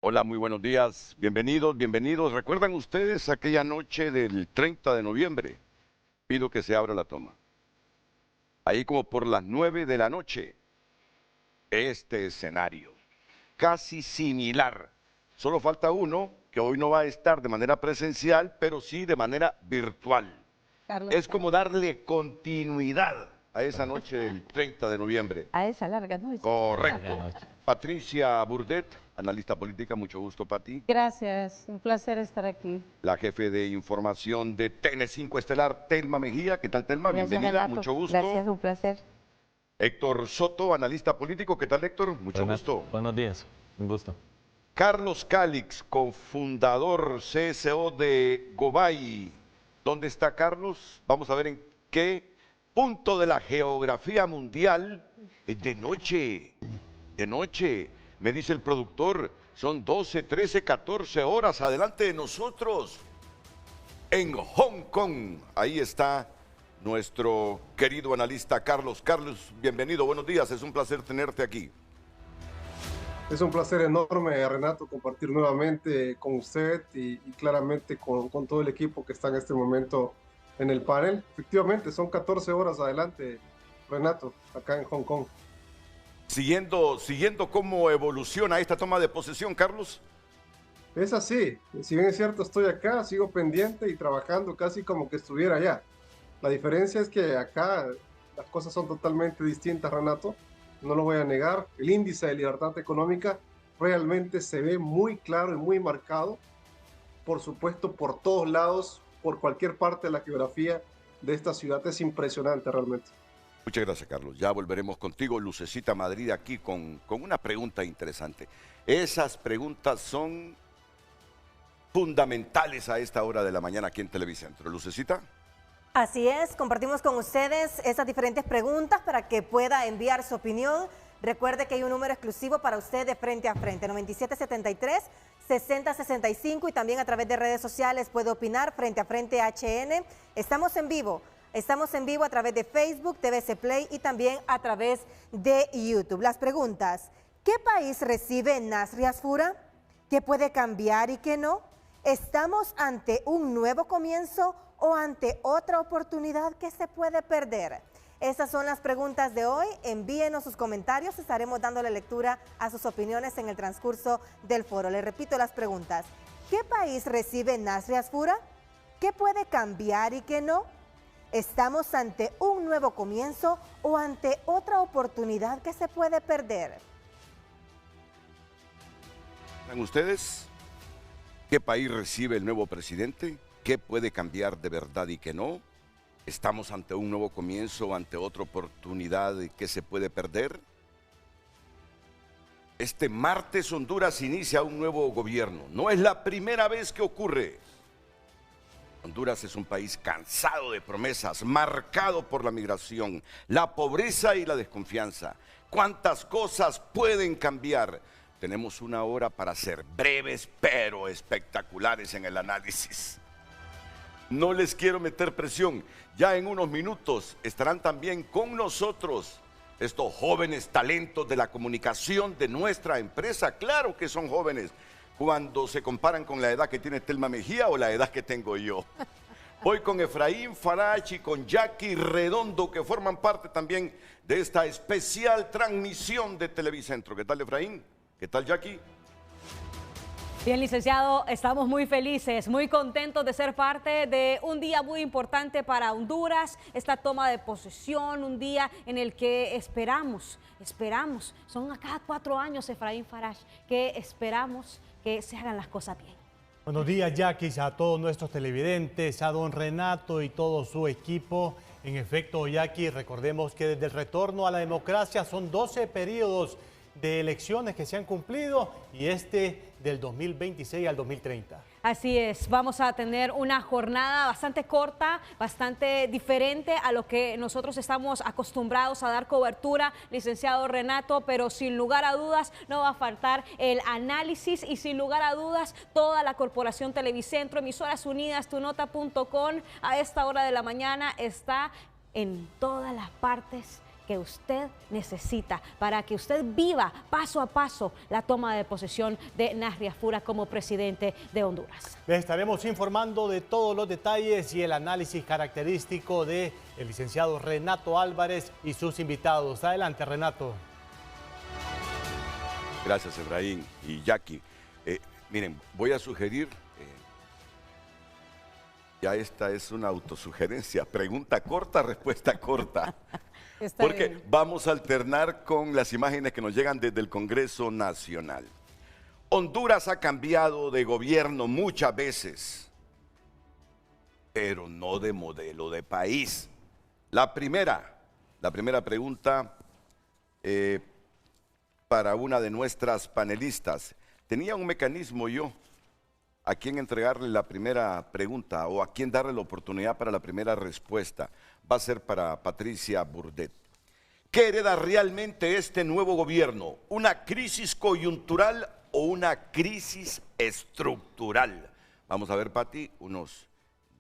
Hola, muy buenos días. Bienvenidos, bienvenidos. ¿Recuerdan ustedes aquella noche del 30 de noviembre? Pido que se abra la toma. Ahí como por las 9 de la noche, este escenario, casi similar. Solo falta uno que hoy no va a estar de manera presencial, pero sí de manera virtual. Carlos, Es como darle continuidad a esa noche del 30 de noviembre. a esa larga noche. Correcto. Patricia Burdet, analista política, mucho gusto, Pati. Gracias, un placer estar aquí. La jefe de información de TN5 Estelar, Telma Mejía. ¿Qué tal, Telma? Gracias, Bienvenida, Renato. mucho gusto. Gracias, un placer. Héctor Soto, analista político. ¿Qué tal, Héctor? Mucho gusto. Buenos días, un gusto. Carlos Calix, cofundador CSO de Gobay. ¿Dónde está Carlos? Vamos a ver en qué punto de la geografía mundial. De noche, de noche, me dice el productor, son 12, 13, 14 horas adelante de nosotros. En Hong Kong, ahí está nuestro querido analista Carlos. Carlos, bienvenido, buenos días, es un placer tenerte aquí. Es un placer enorme, Renato, compartir nuevamente con usted y claramente con todo el equipo que está en este momento en el panel. Efectivamente, son 14 horas adelante, Renato, acá en Hong Kong. Siguiendo cómo evoluciona esta toma de posesión, Carlos. Es así, si bien es cierto, estoy acá, sigo pendiente y trabajando casi como que estuviera allá. La diferencia es que acá las cosas son totalmente distintas, Renato. No lo voy a negar, el índice de libertad económica realmente se ve muy claro y muy marcado, por supuesto, por todos lados, por cualquier parte de la geografía de esta ciudad. Es impresionante realmente. Muchas gracias, Carlos. Ya volveremos contigo, Lucecita Madrid, aquí con una pregunta interesante. Esas preguntas son fundamentales a esta hora de la mañana aquí en Televicentro. Lucecita. Así es, compartimos con ustedes esas diferentes preguntas para que pueda enviar su opinión. Recuerde que hay un número exclusivo para usted de frente a frente, 9773-6065, y también a través de redes sociales puede opinar frente a frente HN. Estamos en vivo a través de Facebook, TVC Play y también a través de YouTube. Las preguntas: ¿qué país recibe Nasri Asfura? ¿Qué puede cambiar y qué no? ¿Estamos ante un nuevo comienzo o ante otra oportunidad que se puede perder? Esas son las preguntas de hoy. Envíenos sus comentarios, estaremos dándole lectura a sus opiniones en el transcurso del foro. Le repito las preguntas: ¿qué país recibe Nasri Asfura? ¿Qué puede cambiar y qué no? ¿Estamos ante un nuevo comienzo o ante otra oportunidad que se puede perder? ¿Saben ustedes qué país recibe el nuevo presidente? ¿Qué puede cambiar de verdad y qué no? ¿Estamos ante un nuevo comienzo o ante otra oportunidad que se puede perder? Este martes Honduras inicia un nuevo gobierno. No es la primera vez que ocurre. Honduras es un país cansado de promesas, marcado por la migración, la pobreza y la desconfianza. ¿Cuántas cosas pueden cambiar? Tenemos una hora para ser breves pero espectaculares en el análisis. No les quiero meter presión. Ya en unos minutos estarán también con nosotros estos jóvenes talentos de la comunicación de nuestra empresa. Claro que son jóvenes cuando se comparan con la edad que tiene Telma Mejía o la edad que tengo yo. Hoy con Efraín Farach y con Jackie Redondo, que forman parte también de esta especial transmisión de Televicentro. ¿Qué tal, Efraín? ¿Qué tal, Jackie? Bien, licenciado, estamos muy felices, muy contentos de ser parte de un día muy importante para Honduras, esta toma de posesión, un día en el que esperamos, son a cada 4 años, Efraín Farach, que esperamos que se hagan las cosas bien. Buenos días, Jackie, a todos nuestros televidentes, a don Renato y todo su equipo. En efecto, Jackie, recordemos que desde el retorno a la democracia son 12 periodos de elecciones que se han cumplido y este del 2026 al 2030. Así es, vamos a tener una jornada bastante corta, bastante diferente a lo que nosotros estamos acostumbrados a dar cobertura, licenciado Renato, pero sin lugar a dudas no va a faltar el análisis y sin lugar a dudas toda la Corporación Televicentro, Emisoras Unidas, tunota.com, a esta hora de la mañana está en todas las partes que usted necesita para que usted viva paso a paso la toma de posesión de Nasri Afura como presidente de Honduras. Les estaremos informando de todos los detalles y el análisis característico del licenciado Renato Álvarez y sus invitados. Adelante, Renato. Gracias, Efraín y Jackie. Miren, voy a sugerir, ya esta es una autosugerencia, pregunta corta, respuesta corta. Porque bien. vamos a alternar con las imágenes que nos llegan desde el Congreso Nacional. Honduras ha cambiado de gobierno muchas veces, pero no de modelo de país. La primera pregunta para una de nuestras panelistas. Tenía un mecanismo yo a quién entregarle la primera pregunta o a quién darle la oportunidad para la primera respuesta. Va a ser para Patricia Burdet. ¿Qué hereda realmente este nuevo gobierno? ¿Una crisis coyuntural o una crisis estructural? Vamos a ver, Pati, unos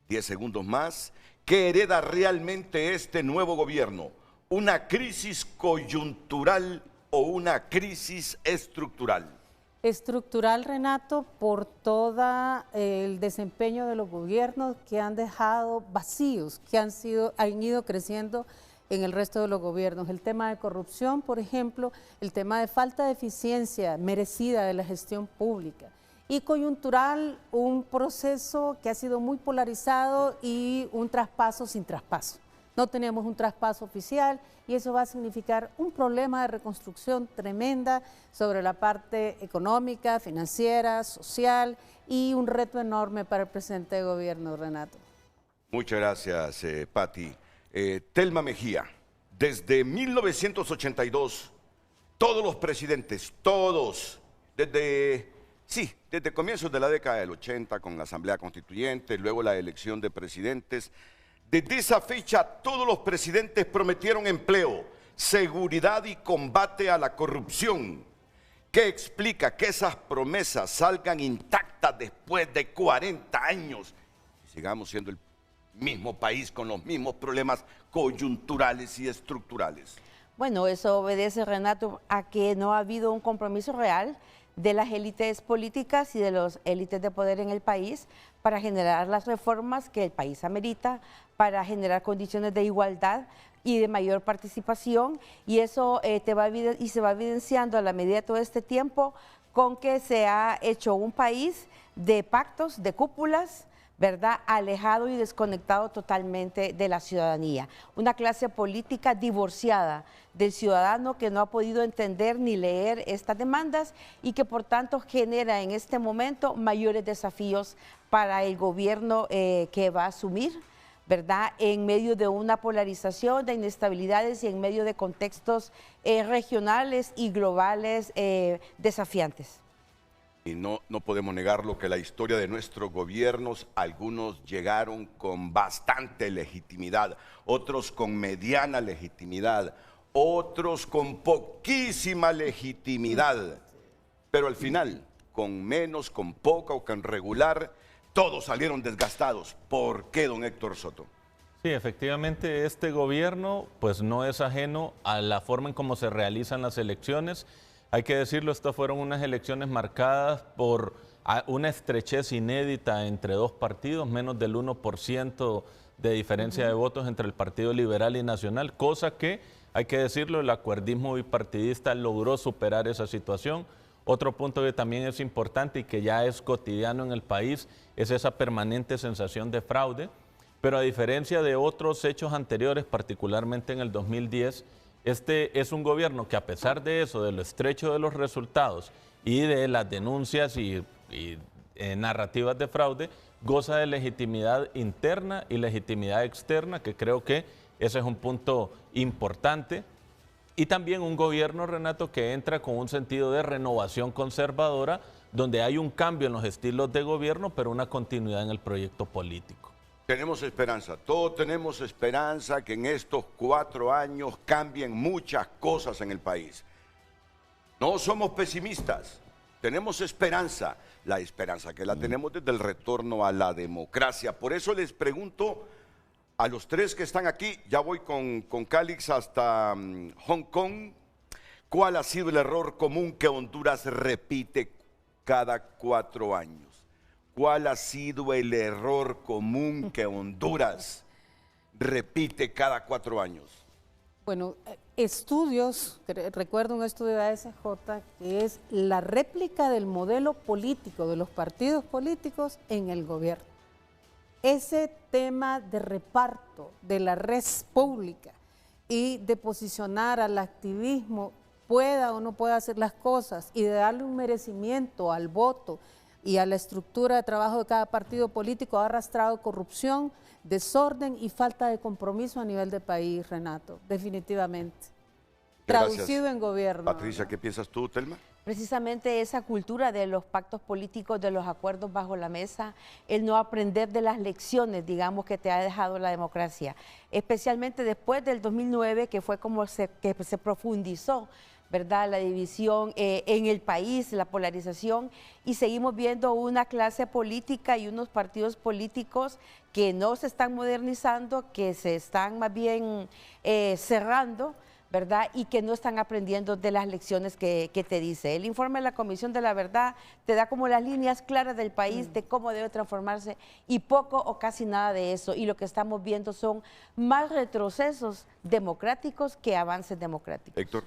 10 segundos más. ¿Qué hereda realmente este nuevo gobierno? ¿Una crisis coyuntural o una crisis estructural? Estructural, Renato, por todo el desempeño de los gobiernos que han dejado vacíos, que han ido creciendo en el resto de los gobiernos. El tema de corrupción, por ejemplo, el tema de falta de eficiencia merecida de la gestión pública. Y coyuntural, un proceso que ha sido muy polarizado y un traspaso sin traspaso. No tenemos un traspaso oficial y eso va a significar un problema de reconstrucción tremenda sobre la parte económica, financiera, social y un reto enorme para el presidente de gobierno, Renato. Muchas gracias, Pati. Telma Mejía, desde 1982, todos los presidentes, todos, desde comienzos de la década del 80 con la Asamblea Constituyente, luego la elección de presidentes, desde esa fecha todos los presidentes prometieron empleo, seguridad y combate a la corrupción. ¿Qué explica que esas promesas salgan intactas después de 40 años y sigamos siendo el mismo país con los mismos problemas coyunturales y estructurales? Bueno, eso obedece, Renato, a que no ha habido un compromiso real de las élites políticas y de las élites de poder en el país para generar las reformas que el país amerita, para generar condiciones de igualdad y de mayor participación, y eso se va evidenciando a la medida de todo este tiempo con que se ha hecho un país de pactos, de cúpulas, ¿verdad?, alejado y desconectado totalmente de la ciudadanía. Una clase política divorciada del ciudadano que no ha podido entender ni leer estas demandas y que por tanto genera en este momento mayores desafíos para el gobierno que va a asumir, ¿verdad?, en medio de una polarización de inestabilidades y en medio de contextos regionales y globales desafiantes. Y no podemos negarlo que la historia de nuestros gobiernos, algunos llegaron con bastante legitimidad, otros con mediana legitimidad, otros con poquísima legitimidad, pero al final, con menos, con poca o con regular, todos salieron desgastados. ¿Por qué, don Héctor Soto? Sí, efectivamente, este gobierno pues no es ajeno a la forma en cómo se realizan las elecciones. Hay que decirlo, estas fueron unas elecciones marcadas por una estrechez inédita entre dos partidos, menos del 1% de diferencia de votos entre el Partido Liberal y Nacional, cosa que, hay que decirlo, el acuerdismo bipartidista logró superar esa situación. Otro punto que también es importante y que ya es cotidiano en el país es esa permanente sensación de fraude, pero a diferencia de otros hechos anteriores, particularmente en el 2010, este es un gobierno que a pesar de eso, de lo estrecho de los resultados y de las denuncias y narrativas de fraude, goza de legitimidad interna y legitimidad externa, que creo que ese es un punto importante. Y también un gobierno, Renato, que entra con un sentido de renovación conservadora, donde hay un cambio en los estilos de gobierno, pero una continuidad en el proyecto político. Tenemos esperanza, todos tenemos esperanza que en estos 4 años cambien muchas cosas en el país. No somos pesimistas, tenemos esperanza, la esperanza que la tenemos desde el retorno a la democracia. Por eso les pregunto a los tres que están aquí, ya voy con Calix hasta Hong Kong. ¿Cuál ha sido el error común que Honduras repite cada 4 años? ¿Cuál ha sido el error común que Honduras repite cada 4 años? Bueno, estudios, recuerdo un estudio de ASJ que es la réplica del modelo político de los partidos políticos en el gobierno. Ese tema de reparto de la res pública y de posicionar al activismo, pueda o no pueda hacer las cosas, y de darle un merecimiento al voto y a la estructura de trabajo de cada partido político, ha arrastrado corrupción, desorden y falta de compromiso a nivel de país, Renato, definitivamente. Gracias. Traducido en gobierno. Patricia, ¿qué piensas tú, Telma? Precisamente esa cultura de los pactos políticos, de los acuerdos bajo la mesa, el no aprender de las lecciones, digamos, que te ha dejado la democracia, especialmente después del 2009, que fue como que se profundizó, ¿verdad?, la división en el país, la polarización, y seguimos viendo una clase política y unos partidos políticos que no se están modernizando, que se están más bien cerrando, ¿verdad?, y que no están aprendiendo de las lecciones que te dice. El informe de la Comisión de la Verdad te da como las líneas claras del país de cómo debe transformarse, y poco o casi nada de eso. Y lo que estamos viendo son más retrocesos democráticos que avances democráticos. Héctor.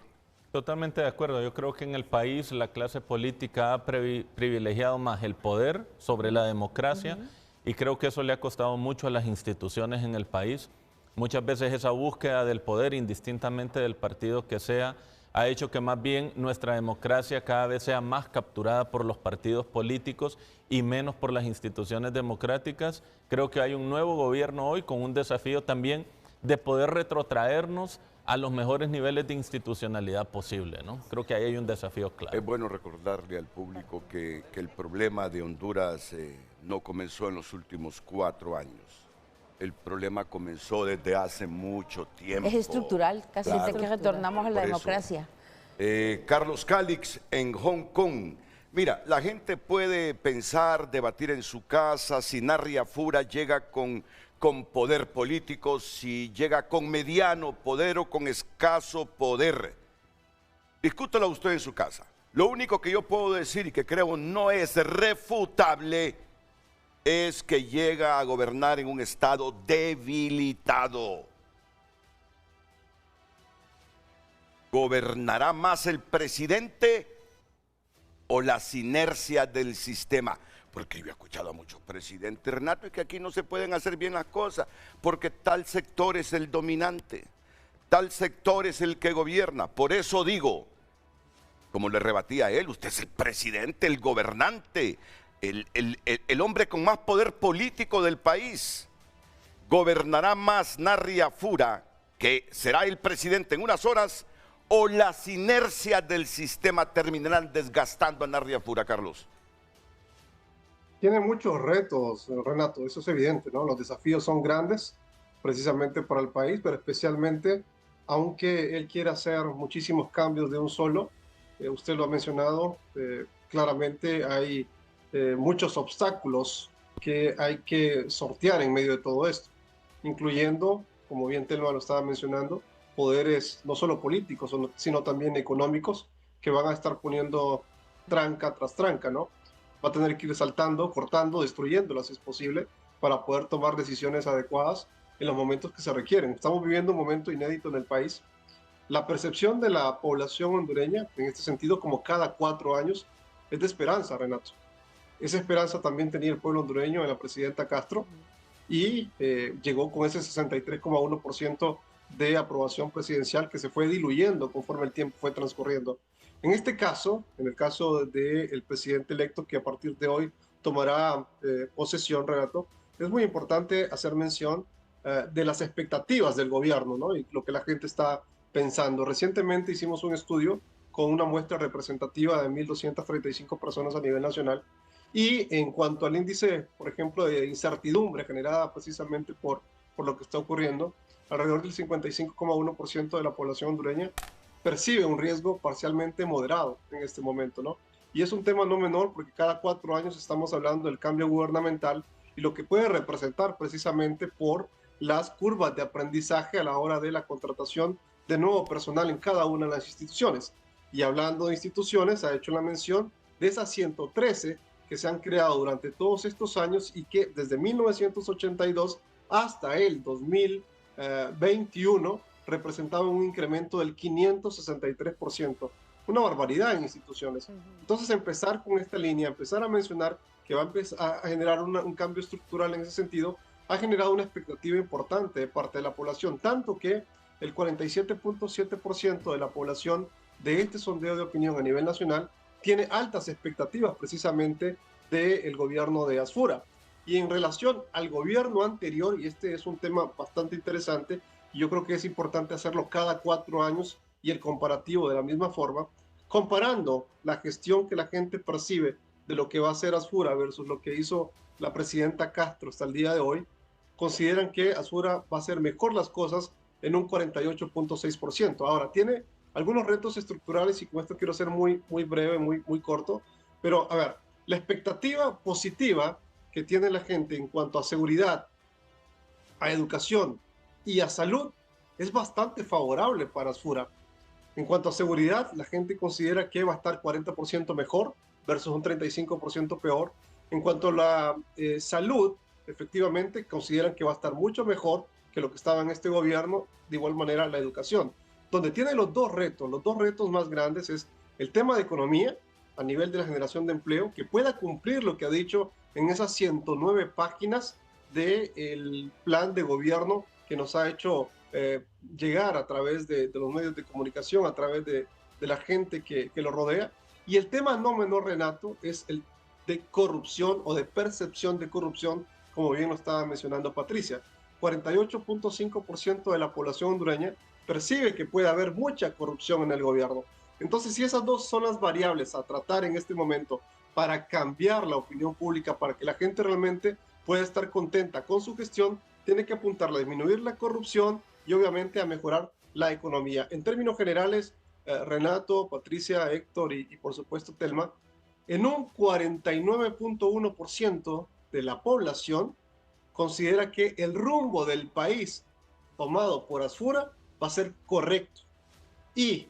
Totalmente de acuerdo. Yo creo que en el país la clase política ha privilegiado más el poder sobre la democracia, y creo que eso le ha costado mucho a las instituciones en el país. Muchas veces esa búsqueda del poder, indistintamente del partido que sea, ha hecho que más bien nuestra democracia cada vez sea más capturada por los partidos políticos y menos por las instituciones democráticas. Creo que hay un nuevo gobierno hoy con un desafío también de poder retrotraernos a los mejores niveles de institucionalidad posible, ¿no? Creo que ahí hay un desafío claro. Es bueno recordarle al público que el problema de Honduras no comenzó en los últimos 4 años. El problema comenzó desde hace mucho tiempo. Es estructural, casi Claro. desde que retornamos a la Por eso. democracia. Carlos Calix, en Hong Kong. Mira, la gente puede pensar, debatir en su casa si Narri Afura llega con poder político, si llega con mediano poder o con escaso poder. Discútalo usted en su casa. Lo único que yo puedo decir y que creo no es refutable es que llega a gobernar en un estado debilitado. ¿Gobernará más el presidente o las inercias del sistema? Porque yo he escuchado a muchos presidentes, Renato, es que aquí no se pueden hacer bien las cosas, porque tal sector es el dominante, tal sector es el que gobierna. Por eso digo, como le rebatía a él, usted es el presidente, el gobernante, el hombre con más poder político del país. ¿Gobernará más Narri Afura, que será el presidente en unas horas, o las inercias del sistema terminarán desgastando a Narri Afura, Carlos? Tiene muchos retos, Renato, eso es evidente, ¿no? Los desafíos son grandes, precisamente para el país, pero especialmente, aunque él quiera hacer muchísimos cambios de un solo, usted lo ha mencionado, claramente hay muchos obstáculos que hay que sortear en medio de todo esto, incluyendo, como bien Telma lo estaba mencionando, poderes no solo políticos, sino también económicos, que van a estar poniendo tranca tras tranca, ¿no? Va a tener que ir saltando, cortando, destruyéndolas si es posible, para poder tomar decisiones adecuadas en los momentos que se requieren. Estamos viviendo un momento inédito en el país. La percepción de la población hondureña, en este sentido, como cada 4 años, es de esperanza, Renato. Esa esperanza también tenía el pueblo hondureño en la presidenta Castro, y llegó con ese 63,1% de aprobación presidencial que se fue diluyendo conforme el tiempo fue transcurriendo. En este caso, en el caso del presidente electo que a partir de hoy tomará posesión, Renato, es muy importante hacer mención de las expectativas del gobierno, ¿no? Y lo que la gente está pensando. Recientemente hicimos un estudio con una muestra representativa de 1.235 personas a nivel nacional, y en cuanto al índice, por ejemplo, de incertidumbre generada precisamente por lo que está ocurriendo, alrededor del 55,1% de la población hondureña percibe un riesgo parcialmente moderado en este momento, ¿no? Y es un tema no menor porque cada 4 años estamos hablando del cambio gubernamental y lo que puede representar precisamente por las curvas de aprendizaje a la hora de la contratación de nuevo personal en cada una de las instituciones. Y hablando de instituciones, ha hecho la mención de esas 113 que se han creado durante todos estos años y que desde 1982 hasta el 2021 representaban un incremento del 563%. Una barbaridad en instituciones. Entonces, empezar con esta línea, empezar a mencionar que va a empezar a generar un cambio estructural en ese sentido, ha generado una expectativa importante de parte de la población, tanto que el 47.7% de la población de este sondeo de opinión a nivel nacional tiene altas expectativas precisamente del gobierno de Asfura. Y en relación al gobierno anterior, y este es un tema bastante interesante, y yo creo que es importante hacerlo cada 4 años y el comparativo de la misma forma, comparando la gestión que la gente percibe de lo que va a hacer Asfura versus lo que hizo la presidenta Castro hasta el día de hoy, consideran que Asfura va a hacer mejor las cosas en un 48.6%. Ahora, tiene algunos retos estructurales y con esto quiero ser muy breve, muy corto, pero a ver, la expectativa positiva que tiene la gente en cuanto a seguridad, a educación y a salud es bastante favorable para Asfura. En cuanto a seguridad, la gente considera que va a estar 40% mejor versus un 35% peor. En cuanto a la salud, efectivamente consideran que va a estar mucho mejor que lo que estaba en este gobierno. De igual manera, la educación, donde tiene los dos retos más grandes es el tema de economía a nivel de la generación de empleo, que pueda cumplir lo que ha dicho en esas 109 páginas del plan de gobierno que nos ha hecho llegar a través de los medios de comunicación, a través de la gente que lo rodea. Y el tema no menor, Renato, es el de corrupción o de percepción de corrupción, como bien lo estaba mencionando Patricia. 48.5% de la población hondureña percibe que puede haber mucha corrupción en el gobierno. Entonces, si esas dos son las variables a tratar en este momento para cambiar la opinión pública, para que la gente realmente pueda estar contenta con su gestión, tiene que apuntar a disminuir la corrupción y obviamente a mejorar la economía. En términos generales, Renato, Patricia, Héctor y por supuesto Telma, en un 49.1% de la población considera que el rumbo del país tomado por Asfura va a ser correcto. Y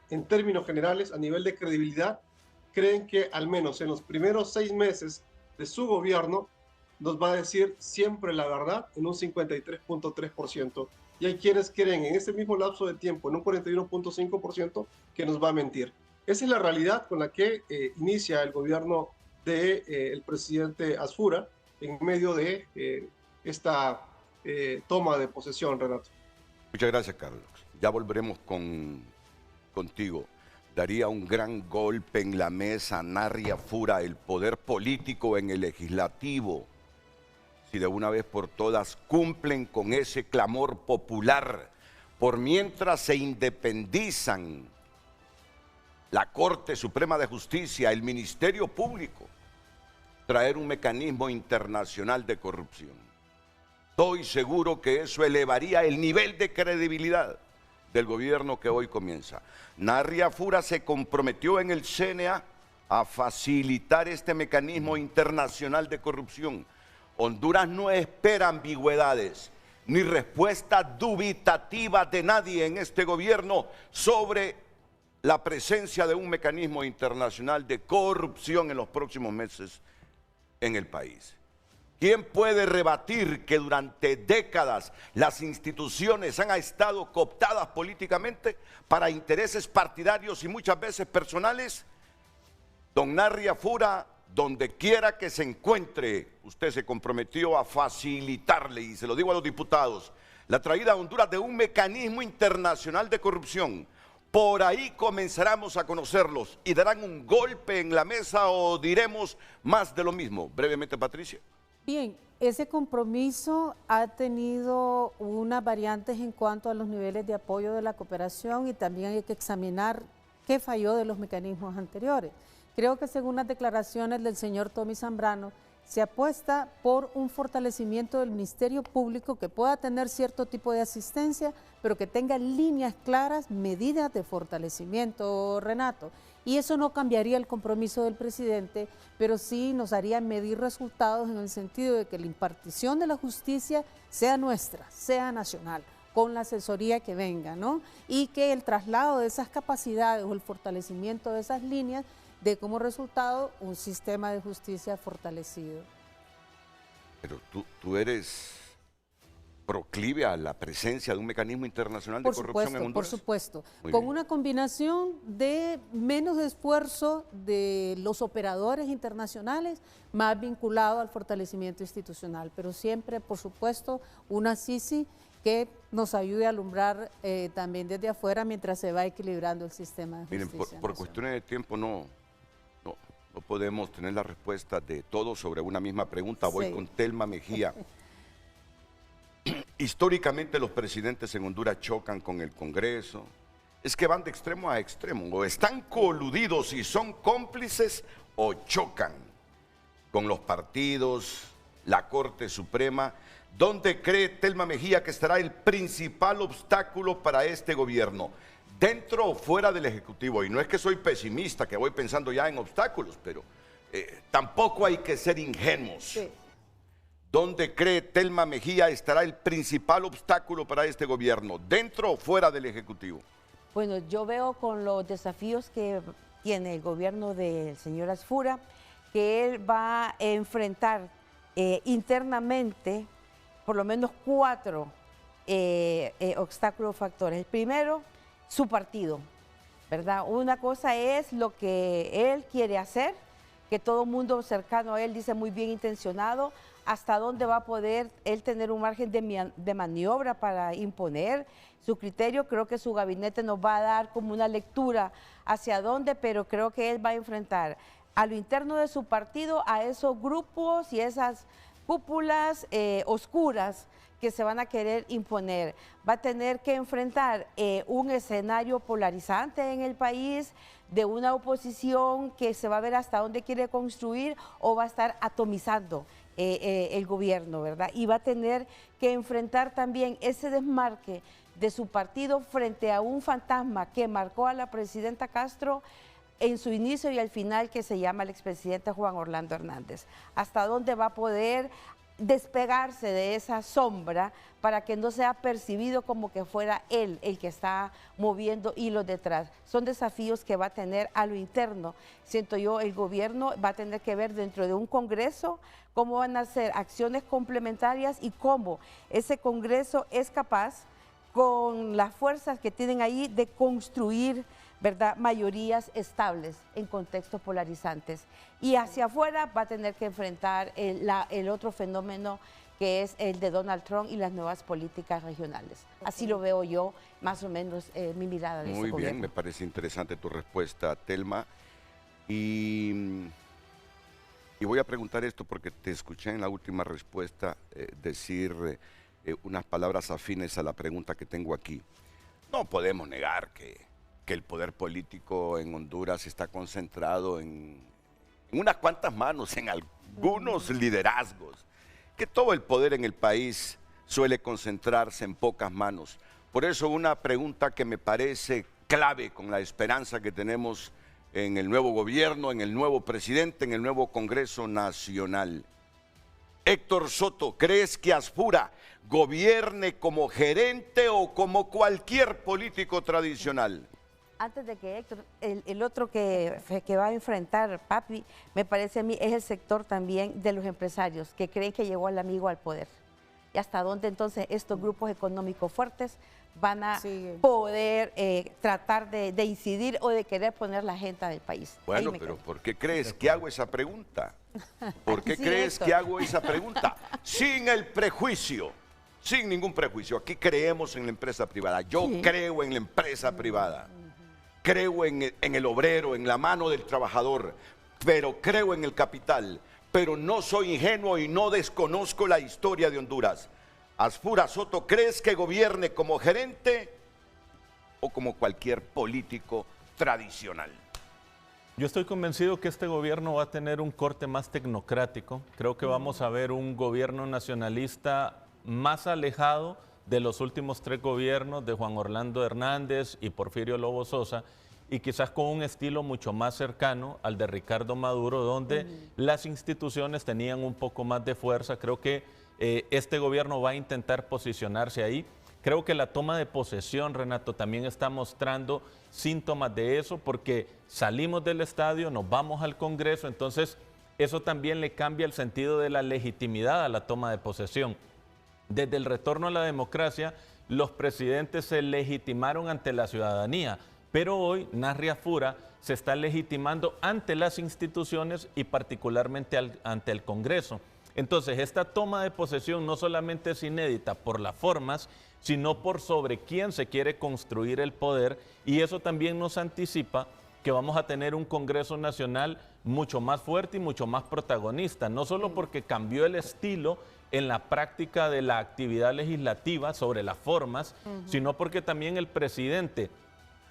en términos generales, a nivel de credibilidad, creen que al menos en los primeros 6 meses de su gobierno nos va a decir siempre la verdad en un 53.3%. Y hay quienes creen en ese mismo lapso de tiempo, en un 41.5%, que nos va a mentir. Esa es la realidad con la que inicia el gobierno del presidente Asfura en medio de esta toma de posesión, Renato. Muchas gracias, Carlos. Ya volveremos contigo. Daría un gran golpe en la mesa Narri Afura, el poder político en el legislativo, si de una vez por todas cumplen con ese clamor popular, por mientras se independizan la Corte Suprema de Justicia, el Ministerio Público, traer un mecanismo internacional de corrupción. Estoy seguro que eso elevaría el nivel de credibilidad del gobierno que hoy comienza. Narri Afura se comprometió en el CNA a facilitar este mecanismo internacional de corrupción. Honduras no espera ambigüedades ni respuestas dubitativas de nadie en este gobierno sobre la presencia de un mecanismo internacional de corrupción en los próximos meses en el país. ¿Quién puede rebatir que durante décadas las instituciones han estado cooptadas políticamente para intereses partidarios y muchas veces personales? Don Narri Afura, donde quiera que se encuentre, usted se comprometió a facilitarle, y se lo digo a los diputados, la traída a Honduras de un mecanismo internacional de corrupción. Por ahí comenzaremos a conocerlos y darán un golpe en la mesa o diremos más de lo mismo. Brevemente, Patricia. Bien, ese compromiso ha tenido unas variantes en cuanto a los niveles de apoyo de la cooperación y también hay que examinar qué falló de los mecanismos anteriores. Creo que según las declaraciones del señor Tommy Zambrano, se apuesta por un fortalecimiento del Ministerio Público que pueda tener cierto tipo de asistencia, pero que tenga líneas claras, medidas de fortalecimiento, Renato. Y eso no cambiaría el compromiso del presidente, pero sí nos haría medir resultados en el sentido de que la impartición de la justicia sea nuestra, sea nacional, con la asesoría que venga, ¿no? Y que el traslado de esas capacidades o el fortalecimiento de esas líneas dé como resultado un sistema de justicia fortalecido. Pero tú eres proclive a la presencia de un mecanismo internacional de corrupción en Honduras. Por supuesto, Muy con bien. una combinación de menos esfuerzo de los operadores internacionales, más vinculado al fortalecimiento institucional, pero siempre, por supuesto, una CICI que nos ayude a alumbrar también desde afuera mientras se va equilibrando el sistema de justicia. Miren, por nacional. cuestiones de tiempo no podemos tener la respuesta de todos sobre una misma pregunta. Voy Sí. con Telma Mejía. Históricamente los presidentes en Honduras chocan con el Congreso. Es que van de extremo a extremo. O están coludidos y son cómplices o chocan con los partidos, la Corte Suprema. ¿Dónde cree Telma Mejía que estará el principal obstáculo para este gobierno? ¿Dentro o fuera del Ejecutivo? Y no es que soy pesimista, que voy pensando ya en obstáculos, pero tampoco hay que ser ingenuos. Sí. ¿Dónde cree Telma Mejía estará el principal obstáculo para este gobierno? ¿Dentro o fuera del Ejecutivo? Bueno, yo veo con los desafíos que tiene el gobierno del señor Asfura, que él va a enfrentar internamente por lo menos 4 obstáculos o factores. El primero, su partido, ¿verdad? Una cosa es lo que él quiere hacer, que todo mundo cercano a él dice muy bien intencionado, hasta dónde va a poder él tener un margen de maniobra para imponer su criterio. Creo que su gabinete nos va a dar como una lectura hacia dónde, pero creo que él va a enfrentar a lo interno de su partido, a esos grupos y esas cúpulas oscuras que se van a querer imponer. Va a tener que enfrentar un escenario polarizante en el país, de una oposición que se va a ver hasta dónde quiere construir o va a estar atomizando el gobierno, ¿verdad? Y va a tener que enfrentar también ese desmarque de su partido frente a un fantasma que marcó a la presidenta Castro en su inicio y al final, que se llama el expresidente Juan Orlando Hernández. ¿Hasta dónde va a poder despegarse de esa sombra para que no sea percibido como que fuera él el que está moviendo hilos detrás? Son desafíos que va a tener a lo interno. Siento yo, el gobierno va a tener que ver dentro de un Congreso cómo van a ser acciones complementarias y cómo ese Congreso es capaz, con las fuerzas que tienen ahí, de construir, ¿verdad?, mayorías estables en contextos polarizantes. Y hacia afuera va a tener que enfrentar el otro fenómeno, que es el de Donald Trump y las nuevas políticas regionales. Así lo veo yo, más o menos, mi mirada de ese Muy gobierno. bien, me parece interesante tu respuesta, Telma. Y voy a preguntar esto porque te escuché en la última respuesta decir unas palabras afines a la pregunta que tengo aquí. No podemos negar que el poder político en Honduras está concentrado en unas cuantas manos, en algunos liderazgos, que todo el poder en el país suele concentrarse en pocas manos. Por eso una pregunta que me parece clave con la esperanza que tenemos en el nuevo gobierno, en el nuevo presidente, en el nuevo Congreso Nacional. Héctor Soto, ¿crees que Asfura gobierne como gerente o como cualquier político tradicional? Antes de que Héctor, el otro que va a enfrentar, Papi, me parece a mí, es el sector también de los empresarios que creen que llegó el amigo al poder. Y hasta dónde entonces estos grupos económicos fuertes van a poder tratar de incidir o de querer poner la agenda del país. Bueno, pero ¿por qué crees que hago esa pregunta? ¿Por qué Sí, crees Héctor. que hago esa pregunta? Sin el prejuicio, sin ningún prejuicio. Aquí creemos en la empresa privada. Yo creo en la empresa privada. Creo en el obrero, en la mano del trabajador, pero creo en el capital. Pero no soy ingenuo y no desconozco la historia de Honduras. Asfura Soto, ¿crees que gobierne como gerente o como cualquier político tradicional? Yo estoy convencido que este gobierno va a tener un corte más tecnocrático. Creo que vamos a ver un gobierno nacionalista más alejado de los últimos 3 gobiernos de Juan Orlando Hernández y Porfirio Lobo Sosa, y quizás con un estilo mucho más cercano al de Ricardo Maduro, donde las instituciones tenían un poco más de fuerza. Creo que este gobierno va a intentar posicionarse ahí. Creo que la toma de posesión, Renato, también está mostrando síntomas de eso, porque salimos del estadio, nos vamos al Congreso, entonces eso también le cambia el sentido de la legitimidad a la toma de posesión. Desde el retorno a la democracia, los presidentes se legitimaron ante la ciudadanía, pero hoy Narria Fura se está legitimando ante las instituciones y particularmente ante el Congreso. Entonces, esta toma de posesión no solamente es inédita por las formas, sino por sobre quién se quiere construir el poder, y eso también nos anticipa que vamos a tener un Congreso Nacional mucho más fuerte y mucho más protagonista, no solo porque cambió el estilo en la práctica de la actividad legislativa sobre las formas, sino porque también el presidente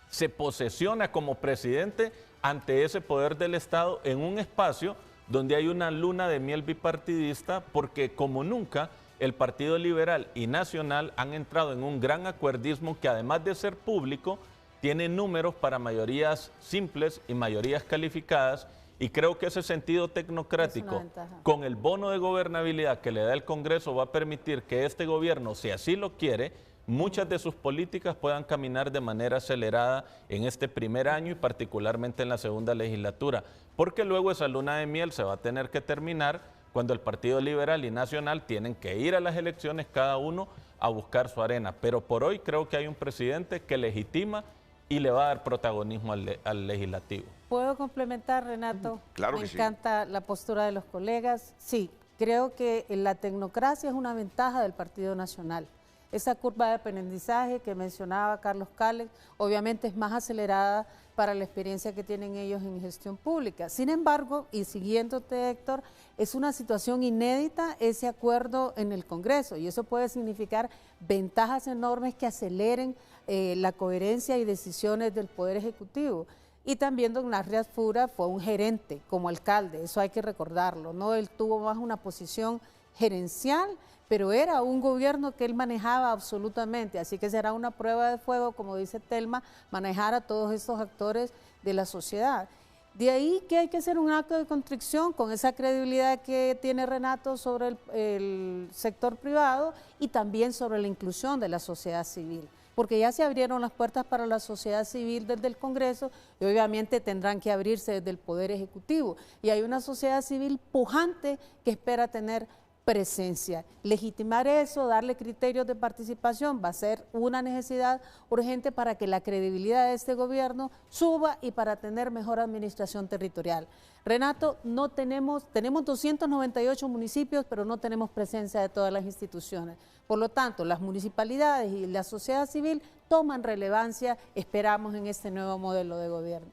se posesiona como presidente ante ese poder del Estado en un espacio donde hay una luna de miel bipartidista, porque como nunca el Partido Liberal y Nacional han entrado en un gran acuerdismo que, además de ser público, tiene números para mayorías simples y mayorías calificadas, y creo que ese sentido tecnocrático con el bono de gobernabilidad que le da el Congreso va a permitir que este gobierno, si así lo quiere, muchas de sus políticas puedan caminar de manera acelerada en este primer año y particularmente en la segunda legislatura, porque luego esa luna de miel se va a tener que terminar cuando el Partido Liberal y Nacional tienen que ir a las elecciones cada uno a buscar su arena. Pero por hoy creo que hay un presidente que legitima y le va a dar protagonismo al legislativo. ¿Puedo complementar, Renato? Claro Me que sí. encanta la postura de los colegas. Sí, creo que la tecnocracia es una ventaja del Partido Nacional. Esa curva de aprendizaje que mencionaba Carlos Cales, obviamente es más acelerada para la experiencia que tienen ellos en gestión pública. Sin embargo, y siguiéndote, Héctor, es una situación inédita ese acuerdo en el Congreso, y eso puede significar ventajas enormes que aceleren la coherencia y decisiones del Poder Ejecutivo. Y también don Narria Fura fue un gerente como alcalde, eso hay que recordarlo, ¿no? Él tuvo más una posición gerencial, pero era un gobierno que él manejaba absolutamente, así que será una prueba de fuego, como dice Telma, manejar a todos estos actores de la sociedad. De ahí que hay que hacer un acto de contrición con esa credibilidad que tiene Renato sobre el sector privado y también sobre la inclusión de la sociedad civil, porque ya se abrieron las puertas para la sociedad civil desde el Congreso y obviamente tendrán que abrirse desde el Poder Ejecutivo. Y hay una sociedad civil pujante que espera tener presencia. Legitimar eso, darle criterios de participación va a ser una necesidad urgente para que la credibilidad de este gobierno suba y para tener mejor administración territorial. Renato, no tenemos 298 municipios, pero no tenemos presencia de todas las instituciones. Por lo tanto, las municipalidades y la sociedad civil toman relevancia, esperamos, en este nuevo modelo de gobierno.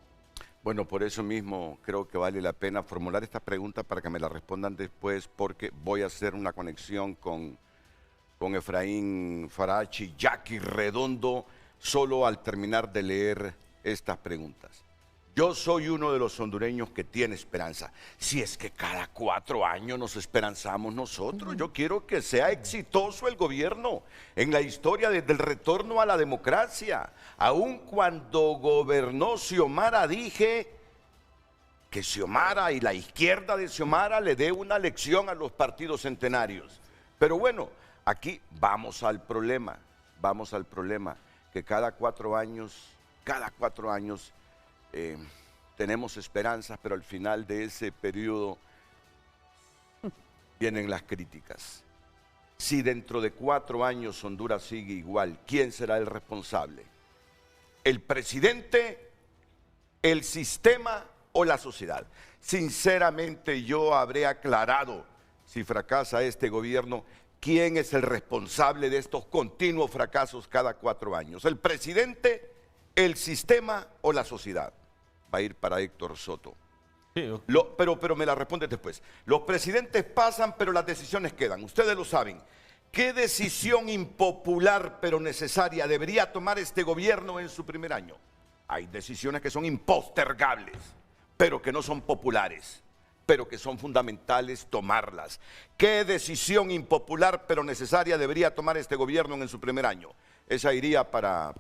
Bueno, por eso mismo creo que vale la pena formular esta pregunta para que me la respondan después, porque voy a hacer una conexión con Efraín Farachi, Jackie Redondo, solo al terminar de leer estas preguntas. Yo soy uno de los hondureños que tiene esperanza. Si es que cada 4 años nos esperanzamos nosotros, yo quiero que sea exitoso el gobierno en la historia desde el retorno a la democracia. Aun cuando gobernó Xiomara dije que Xiomara y la izquierda de Xiomara le dé una lección a los partidos centenarios. Pero bueno, aquí vamos al problema, que cada 4 años, tenemos esperanzas, pero al final de ese periodo vienen las críticas. Si dentro de 4 años Honduras sigue igual, ¿quién será el responsable? ¿El presidente, el sistema o la sociedad? Sinceramente, yo habré aclarado, si fracasa este gobierno, quién es el responsable de estos continuos fracasos cada 4 años. ¿El presidente, el sistema o la sociedad? Va a ir para Héctor Soto. Sí, pero me la responde después. Los presidentes pasan, pero las decisiones quedan. Ustedes lo saben. ¿Qué decisión impopular pero necesaria debería tomar este gobierno en su primer año? Hay decisiones que son impostergables. pero que no son populares, pero que son fundamentales tomarlas. ¿Qué decisión impopular pero necesaria debería tomar este gobierno en su primer año? Esa iría para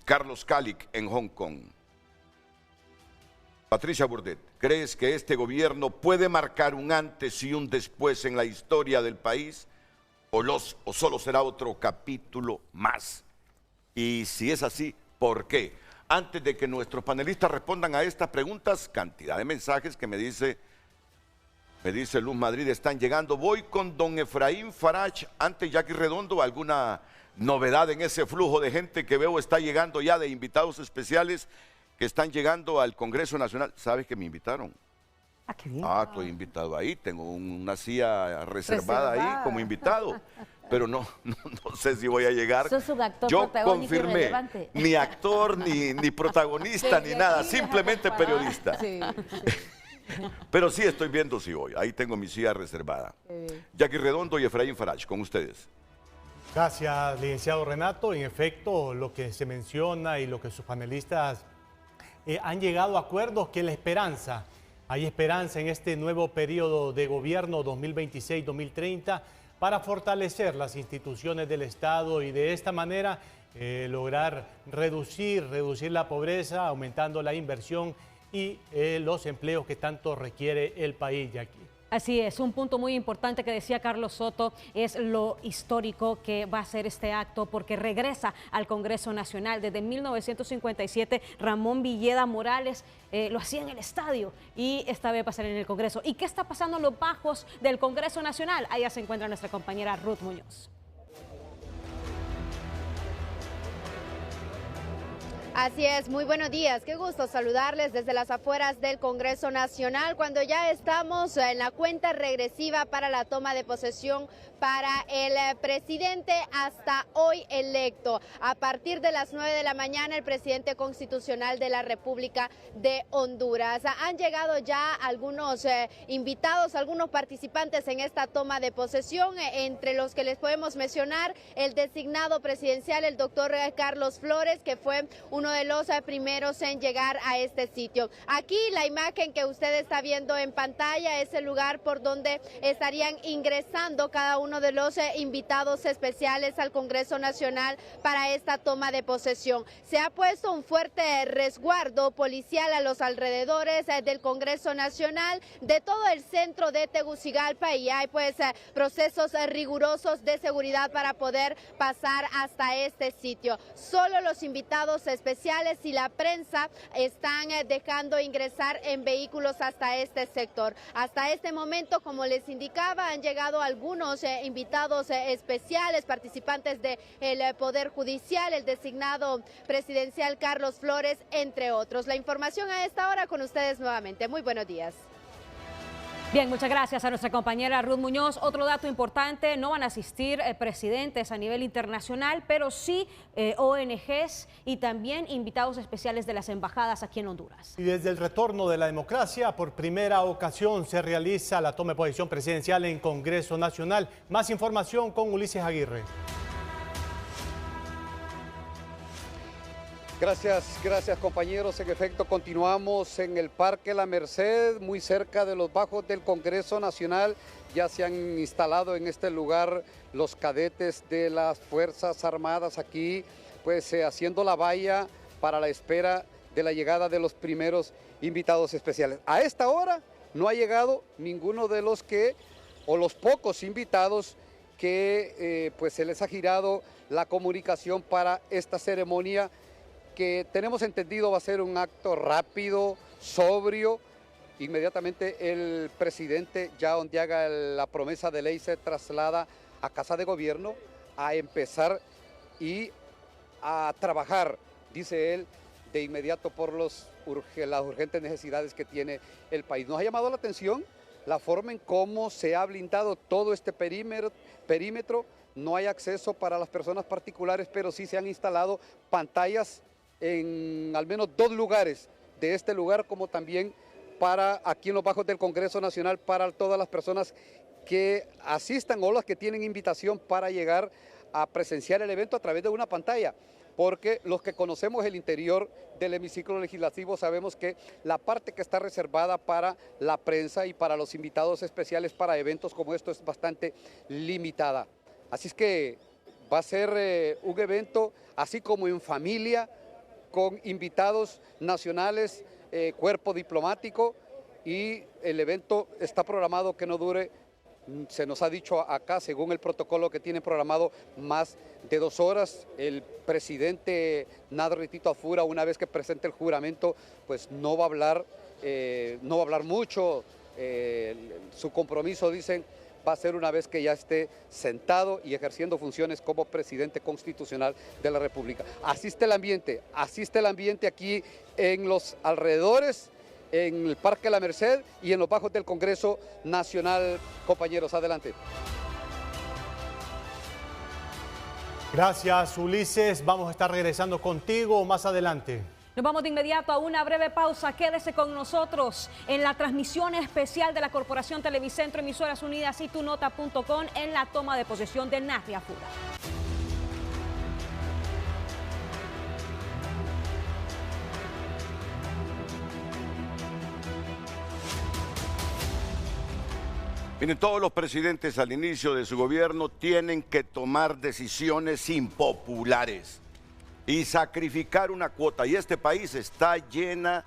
Carlos Calic en Hong Kong. Patricia Burdet, ¿crees que este gobierno puede marcar un antes y un después en la historia del país? ¿O solo será otro capítulo más? Y si es así, ¿por qué? Antes de que nuestros panelistas respondan a estas preguntas, cantidad de mensajes que me dice Luz Madrid están llegando. Voy con don Efraín Farach, antes Jackie Redondo, ¿alguna novedad en ese flujo de gente que veo está llegando ya de invitados especiales que están llegando al Congreso Nacional? ¿Sabes que me invitaron? Ah, qué bien. Ah, estoy invitado ahí, tengo una silla reservada ahí como invitado, pero no sé si voy a llegar. Sos un actor Yo protagónico y confirmé, relevante. ni actor, ni protagonista, ni nada, simplemente periodista. Sí, sí. Pero sí estoy viendo si voy, ahí tengo mi silla reservada. Jackie Redondo y Efraín Farach, con ustedes. Gracias, licenciado Renato. En efecto, lo que se menciona y lo que sus panelistas han llegado a acuerdos, que la esperanza, hay esperanza en este nuevo periodo de gobierno 2026-2030 para fortalecer las instituciones del Estado y de esta manera lograr reducir la pobreza, aumentando la inversión y los empleos que tanto requiere el país, Jackie. Así es, un punto muy importante que decía Carlos Soto es lo histórico que va a ser este acto, porque regresa al Congreso Nacional. Desde 1957, Ramón Villeda Morales lo hacía en el estadio y esta vez va a ser en el Congreso. ¿Y qué está pasando en los bajos del Congreso Nacional? Allá se encuentra nuestra compañera Ruth Muñoz. Así es, muy buenos días, qué gusto saludarles desde las afueras del Congreso Nacional cuando ya estamos en la cuenta regresiva para la toma de posesión para el presidente hasta hoy electo. A partir de las 9 de la mañana el presidente constitucional de la República de Honduras. Han llegado ya algunos invitados, algunos participantes en esta toma de posesión, entre los que les podemos mencionar el designado presidencial, el doctor Carlos Flores, que fue uno de los primeros en llegar a este sitio. Aquí la imagen que usted está viendo en pantalla es el lugar por donde estarían ingresando cada uno de los invitados especiales al Congreso Nacional para esta toma de posesión. Se ha puesto un fuerte resguardo policial a los alrededores del Congreso Nacional, de todo el centro de Tegucigalpa, y hay pues procesos rigurosos de seguridad para poder pasar hasta este sitio. Solo los invitados especiales y la prensa están dejando ingresar en vehículos hasta este sector. Hasta este momento, como les indicaba, han llegado algunos invitados especiales, participantes del Poder Judicial, el designado presidencial Carlos Flores, entre otros. La información a esta hora con ustedes nuevamente. Muy buenos días. Bien, muchas gracias a nuestra compañera Ruth Muñoz. Otro dato importante, no van a asistir presidentes a nivel internacional, pero sí ONGs y también invitados especiales de las embajadas aquí en Honduras. Y desde el retorno de la democracia, por primera ocasión se realiza la toma de posesión presidencial en Congreso Nacional. Más información con Ulises Aguirre. Gracias compañeros. En efecto, continuamos en el Parque La Merced, muy cerca de los bajos del Congreso Nacional. Ya se han instalado en este lugar los cadetes de las Fuerzas Armadas aquí, pues haciendo la valla para la espera de la llegada de los primeros invitados especiales. A esta hora no ha llegado ninguno de los los pocos invitados que pues se les ha girado la comunicación para esta ceremonia, que tenemos entendido va a ser un acto rápido, sobrio. Inmediatamente el presidente, ya donde haga la promesa de ley, se traslada a Casa de Gobierno a empezar y a trabajar, dice él, de inmediato por las urgentes necesidades que tiene el país. Nos ha llamado la atención la forma en cómo se ha blindado todo este perímetro. No hay acceso para las personas particulares, pero sí se han instalado pantallas en al menos 2 lugares de este lugar, como también para aquí en los bajos del Congreso Nacional, para todas las personas que asistan o las que tienen invitación para llegar a presenciar el evento a través de una pantalla. porque los que conocemos el interior del hemiciclo legislativo sabemos que la parte que está reservada para la prensa y para los invitados especiales para eventos como esto es bastante limitada. Así es que va a ser un evento así como en familia, con invitados nacionales, cuerpo diplomático, y el evento está programado que no dure, se nos ha dicho acá, según el protocolo que tiene programado, más de 2 horas. El presidente Nader Tito Afura, una vez que presente el juramento, pues no va a hablar mucho. Su compromiso, dicen, va a ser una vez que ya esté sentado y ejerciendo funciones como presidente constitucional de la República. Asiste el ambiente aquí en los alrededores, en el Parque La Merced y en los bajos del Congreso Nacional. Compañeros, adelante. Gracias, Ulises. Vamos a estar regresando contigo más adelante. Nos vamos de inmediato a una breve pausa. Quédese con nosotros en la transmisión especial de la Corporación Televicentro, Emisoras Unidas y tunota.com en la toma de posesión de Nader Afura. Miren, todos los presidentes al inicio de su gobierno tienen que tomar decisiones impopulares y sacrificar una cuota. Y este país está lleno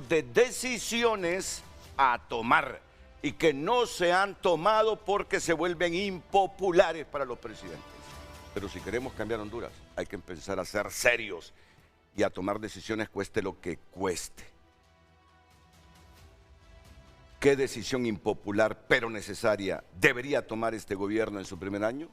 de decisiones a tomar y que no se han tomado porque se vuelven impopulares para los presidentes. Pero si queremos cambiar Honduras, hay que empezar a ser serios y a tomar decisiones cueste lo que cueste. ¿Qué decisión impopular pero necesaria debería tomar este gobierno en su primer año?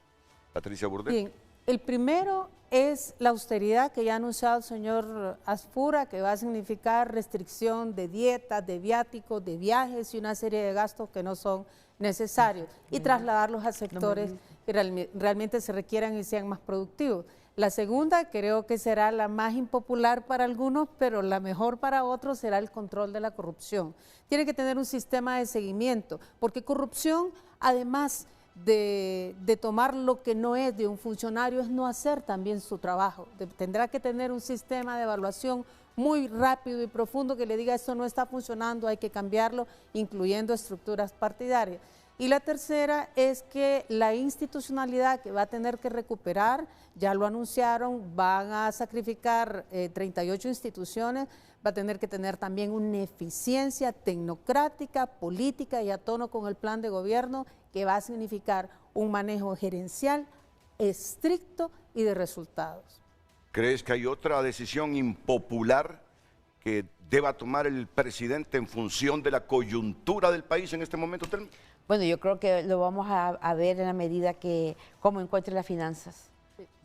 Patricia Burdett. Bien, el primero es la austeridad que ya ha anunciado el señor Afura, que va a significar restricción de dietas, de viáticos, de viajes y una serie de gastos que no son necesarios y trasladarlos a sectores que realmente se requieran y sean más productivos. La segunda creo que será la más impopular para algunos, pero la mejor para otros será el control de la corrupción. Tiene que tener un sistema de seguimiento, porque corrupción, además de tomar lo que no es de un funcionario, es no hacer también su trabajo. Tendrá que tener un sistema de evaluación muy rápido y profundo que le diga esto no está funcionando, hay que cambiarlo, incluyendo estructuras partidarias. Y la tercera es que la institucionalidad que va a tener que recuperar, ya lo anunciaron, van a sacrificar 38 instituciones, va a tener que tener también una eficiencia tecnocrática, política y a tono con el plan de gobierno, que va a significar un manejo gerencial estricto y de resultados. ¿Crees que hay otra decisión impopular que deba tomar el presidente en función de la coyuntura del país en este momento, Telma? Bueno, yo creo que lo vamos a ver en la medida que cómo encuentre las finanzas,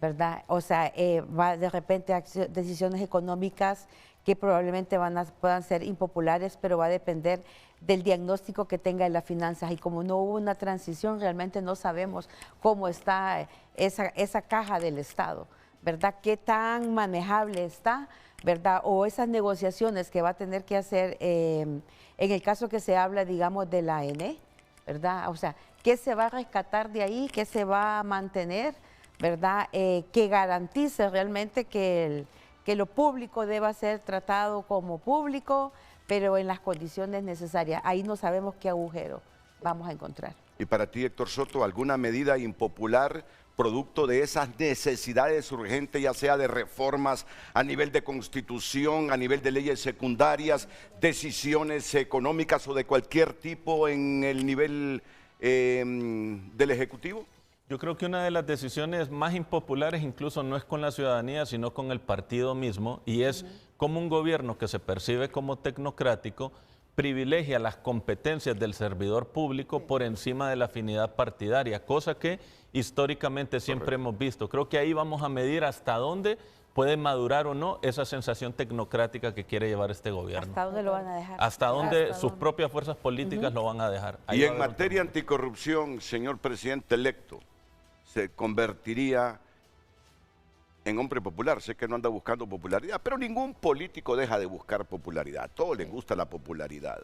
¿verdad? O sea, va de repente a decisiones económicas que probablemente puedan ser impopulares, pero va a depender del diagnóstico que tenga en las finanzas. Y como no hubo una transición, realmente no sabemos cómo está esa caja del Estado, ¿verdad? ¿Qué tan manejable está, verdad? O esas negociaciones que va a tener que hacer, en el caso que se habla, digamos, de la ANE, ¿verdad? O sea, ¿qué se va a rescatar de ahí? ¿Qué se va a mantener? ¿Verdad? Que garantice realmente que lo público deba ser tratado como público, pero en las condiciones necesarias. Ahí no sabemos qué agujero vamos a encontrar. Y para ti, Héctor Soto, ¿alguna medida impopular producto de esas necesidades urgentes, ya sea de reformas a nivel de constitución, a nivel de leyes secundarias, decisiones económicas o de cualquier tipo en el nivel del Ejecutivo? Yo creo que una de las decisiones más impopulares incluso no es con la ciudadanía, sino con el partido mismo, y es como un gobierno que se percibe como tecnocrático privilegia las competencias del servidor público por encima de la afinidad partidaria, cosa que históricamente siempre hemos visto. Creo que ahí vamos a medir hasta dónde puede madurar o no esa sensación tecnocrática que quiere llevar este gobierno. ¿Hasta dónde lo van a dejar? Hasta dónde sus propias fuerzas políticas lo van a dejar. Ahí y en materia anticorrupción, señor presidente electo, se convertiría en hombre popular. Sé que no anda buscando popularidad, pero ningún político deja de buscar popularidad. A todos les gusta la popularidad.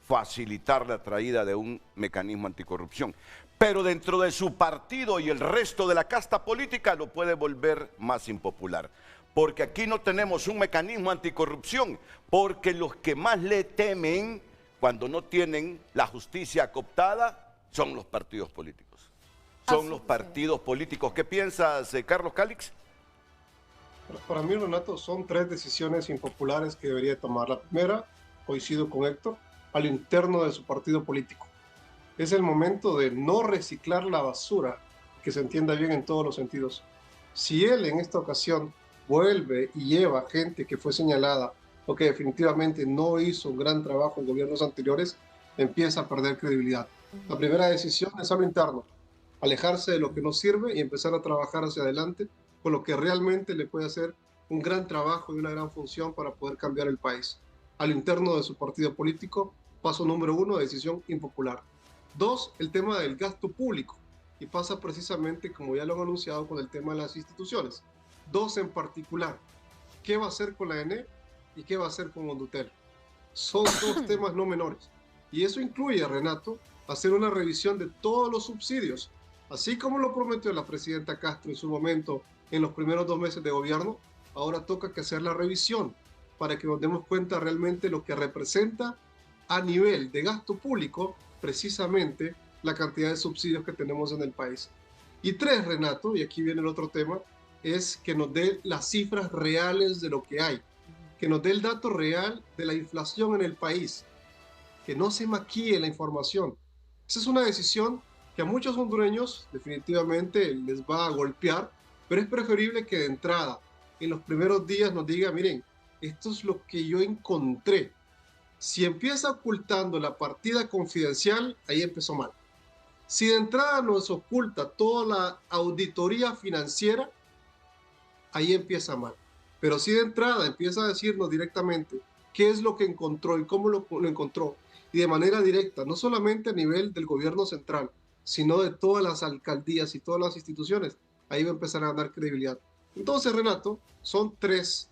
facilitar la traída de un mecanismo anticorrupción. Pero dentro de su partido y el resto de la casta política lo puede volver más impopular. Porque aquí no tenemos un mecanismo anticorrupción, porque los que más le temen cuando no tienen la justicia cooptada son los partidos políticos. Son los partidos políticos. ¿Qué piensas, Carlos Calix? Para mí, Renato, son 3 decisiones impopulares que debería tomar. La primera, coincido con Héctor, al interno de su partido político. Es el momento de no reciclar la basura, que se entienda bien en todos los sentidos. Si él en esta ocasión vuelve y lleva gente que fue señalada o que definitivamente no hizo un gran trabajo en gobiernos anteriores, empieza a perder credibilidad. La primera decisión es a lo interno, alejarse de lo que no sirve y empezar a trabajar hacia adelante con lo que realmente le puede hacer un gran trabajo y una gran función para poder cambiar el país. Al interno de su partido político, paso número 1, decisión impopular. 2, el tema del gasto público, y pasa precisamente, como ya lo han anunciado, con el tema de las instituciones. 2 en particular, ¿qué va a hacer con la ENE y qué va a hacer con Hondutel? Son 2 temas no menores, y eso incluye, Renato, hacer una revisión de todos los subsidios, así como lo prometió la presidenta Castro en su momento en los primeros 2 meses de gobierno. Ahora toca que hacer la revisión para que nos demos cuenta realmente lo que representa a nivel de gasto público precisamente la cantidad de subsidios que tenemos en el país. Y 3, Renato, y aquí viene el otro tema, es que nos dé las cifras reales de lo que hay, que nos dé el dato real de la inflación en el país, que no se maquille la información. Esa es una decisión que a muchos hondureños definitivamente les va a golpear, pero es preferible que de entrada, en los primeros días nos diga, miren, esto es lo que yo encontré. Si empieza ocultando la partida confidencial, ahí empezó mal. Si de entrada nos oculta toda la auditoría financiera, ahí empieza mal. Pero si de entrada empieza a decirnos directamente qué es lo que encontró y cómo lo encontró, y de manera directa, no solamente a nivel del gobierno central, sino de todas las alcaldías y todas las instituciones, ahí va a empezar a ganar credibilidad. Entonces, Renato, son 3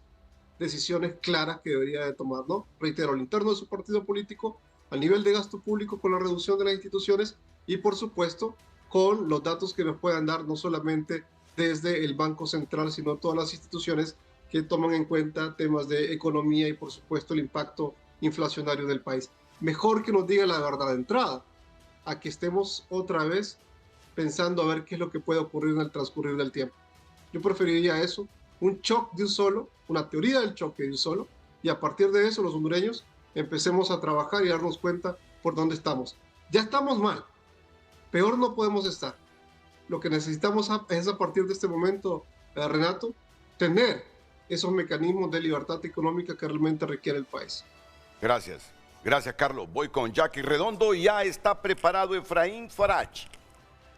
decisiones claras que debería de tomar, ¿no? Reitero, al interno de su partido político, a nivel de gasto público con la reducción de las instituciones y, por supuesto, con los datos que nos puedan dar no solamente desde el Banco Central, sino todas las instituciones que toman en cuenta temas de economía y, por supuesto, el impacto inflacionario del país. Mejor que nos diga la verdad de entrada, a que estemos otra vez pensando a ver qué es lo que puede ocurrir en el transcurrir del tiempo. Yo preferiría eso, un shock de un solo, una teoría del choque de un solo, y a partir de eso los hondureños empecemos a trabajar y darnos cuenta por dónde estamos. Ya estamos mal, peor no podemos estar. Lo que necesitamos es a partir de este momento, Renato, tener esos mecanismos de libertad económica que realmente requiere el país. Gracias. Gracias, Carlos. Voy con Jackie Redondo y ya está preparado Efraín Farach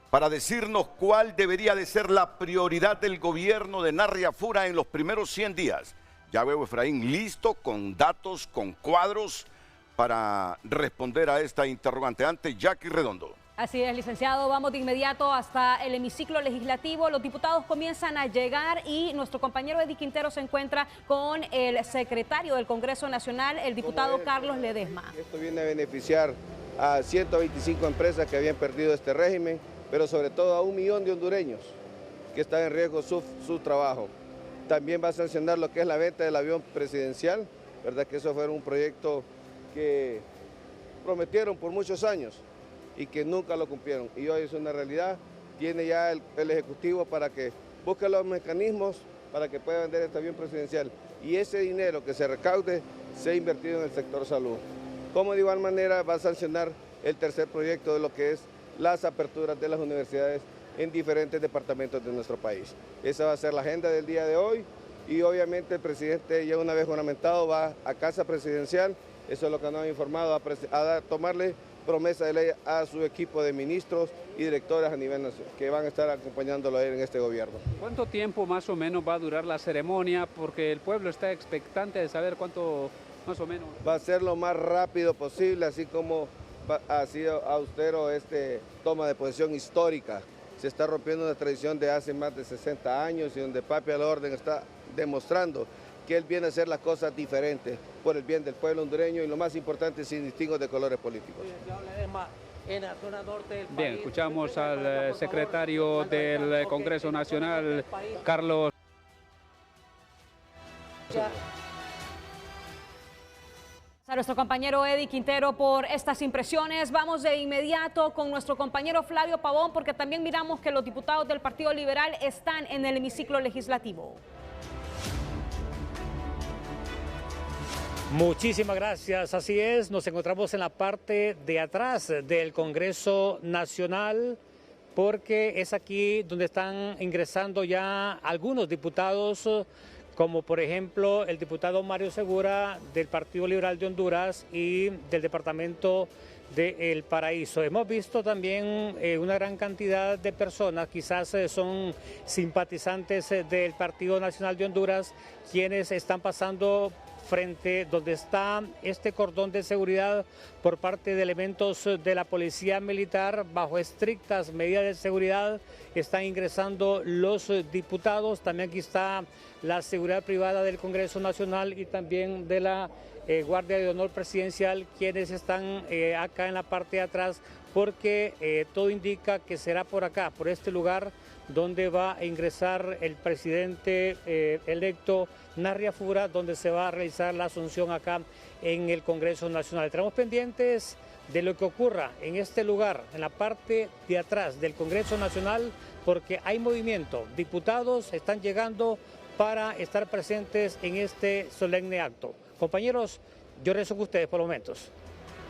para decirnos cuál debería de ser la prioridad del gobierno de Narria Fura en los primeros 100 días. Ya veo a Efraín listo, con datos, con cuadros, para responder a esta interrogante. Antes, Jackie Redondo. Así es, licenciado. Vamos de inmediato hasta el hemiciclo legislativo. Los diputados comienzan a llegar y nuestro compañero Eddie Quintero se encuentra con el secretario del Congreso Nacional, el diputado Carlos Ledesma. Esto viene a beneficiar a 125 empresas que habían perdido este régimen, pero sobre todo a 1 millón de hondureños que están en riesgo su trabajo. También va a sancionar lo que es la venta del avión presidencial, ¿verdad? Que eso fue un proyecto que prometieron por muchos años y que nunca lo cumplieron. Y hoy es una realidad, tiene ya el Ejecutivo para que busque los mecanismos para que pueda vender este avión presidencial. Y ese dinero que se recaude sea invertido en el sector salud. Como de igual manera va a sancionar el tercer proyecto de lo que es las aperturas de las universidades en diferentes departamentos de nuestro país. Esa va a ser la agenda del día de hoy y obviamente el presidente ya una vez juramentado va a casa presidencial, eso es lo que nos han informado, a tomarle promesa de ley a su equipo de ministros y directores a nivel nacional que van a estar acompañándolo a él en este gobierno. ¿Cuánto tiempo más o menos va a durar la ceremonia? Porque el pueblo está expectante de saber cuánto más o menos. Va a ser lo más rápido posible, así como ha sido austero toma de posesión histórica. Se está rompiendo una tradición de hace más de 60 años y donde Papi al Orden está demostrando que él viene a hacer las cosas diferentes por el bien del pueblo hondureño y lo más importante, sin distingos de colores políticos. Bien, escuchamos al secretario del Congreso Nacional, Carlos. A nuestro compañero Eddie Quintero por estas impresiones. Vamos de inmediato con nuestro compañero Flavio Pavón, porque también miramos que los diputados del Partido Liberal están en el hemiciclo legislativo. Muchísimas gracias, así es, nos encontramos en la parte de atrás del Congreso Nacional porque es aquí donde están ingresando ya algunos diputados, como por ejemplo el diputado Mario Segura del Partido Liberal de Honduras y del departamento de El Paraíso. Hemos visto también una gran cantidad de personas, quizás son simpatizantes del Partido Nacional de Honduras, quienes están pasando frente donde está este cordón de seguridad por parte de elementos de la policía militar. Bajo estrictas medidas de seguridad están ingresando los diputados. También aquí está la seguridad privada del Congreso Nacional y también de la Guardia de Honor Presidencial, quienes están acá en la parte de atrás, porque todo indica que será por acá, por este lugar, donde va a ingresar el presidente electo Narria Fura, donde se va a realizar la asunción acá en el Congreso Nacional. Estaremos pendientes de lo que ocurra en este lugar, en la parte de atrás del Congreso Nacional, porque hay movimiento. Diputados están llegando para estar presentes en este solemne acto. Compañeros, yo regreso con ustedes por los momentos.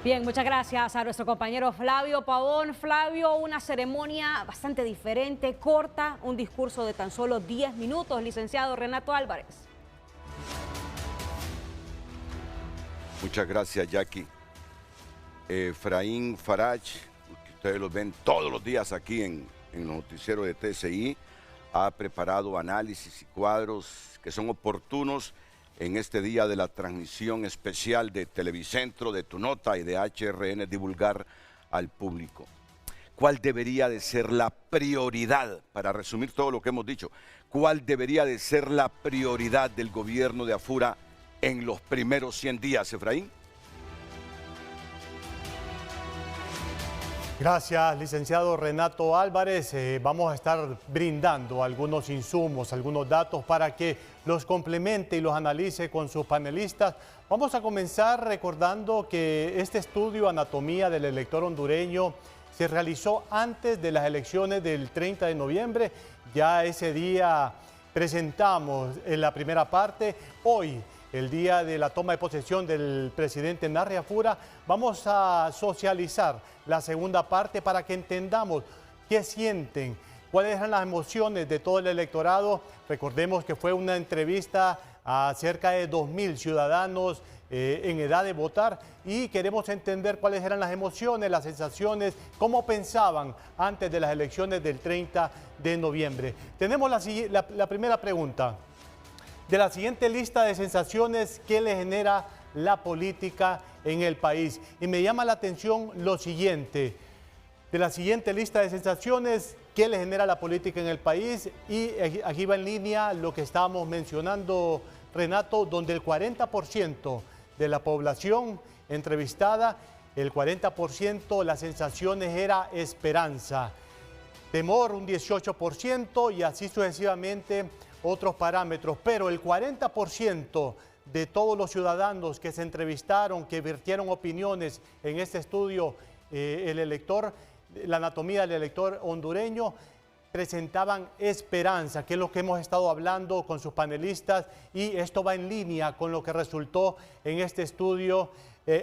Bien, muchas gracias a nuestro compañero Flavio Pavón. Flavio, una ceremonia bastante diferente, corta, un discurso de tan solo 10 minutos. Licenciado Renato Álvarez. Muchas gracias, Jackie. Efraín Farach, que ustedes lo ven todos los días aquí en el noticiero de TCI, ha preparado análisis y cuadros que son oportunos en este día de la transmisión especial de Televicentro, de Tu Nota y de HRN, divulgar al público. ¿Cuál debería de ser la prioridad, para resumir todo lo que hemos dicho, cuál debería de ser la prioridad del gobierno de Afura en los primeros 100 días, Efraín? Gracias, licenciado Renato Álvarez. Vamos a estar brindando algunos insumos, algunos datos para que los complemente y los analice con sus panelistas. Vamos a comenzar recordando que este estudio Anatomía del Elector Hondureño se realizó antes de las elecciones del 30 de noviembre. Ya ese día presentamos en la primera parte. Hoy, el día de la toma de posesión del presidente Narria Fura, vamos a socializar la segunda parte para que entendamos qué sienten, cuáles eran las emociones de todo el electorado. Recordemos que fue una entrevista a cerca de 2.000 ciudadanos en edad de votar y queremos entender cuáles eran las emociones, las sensaciones, cómo pensaban antes de las elecciones del 30 de noviembre. Tenemos la primera pregunta. De la siguiente lista de sensaciones, ¿qué le genera la política en el país? Y me llama la atención lo siguiente. De la siguiente lista de sensaciones, ¿qué le genera la política en el país? Y aquí va en línea lo que estábamos mencionando, Renato, donde el 40% de la población entrevistada, el 40%, las sensaciones era esperanza. Temor, un 18%, y así sucesivamente otros parámetros, pero el 40% de todos los ciudadanos que se entrevistaron, que vertieron opiniones en este estudio, la anatomía del elector hondureño, presentaban esperanza, que es lo que hemos estado hablando con sus panelistas, y esto va en línea con lo que resultó en este estudio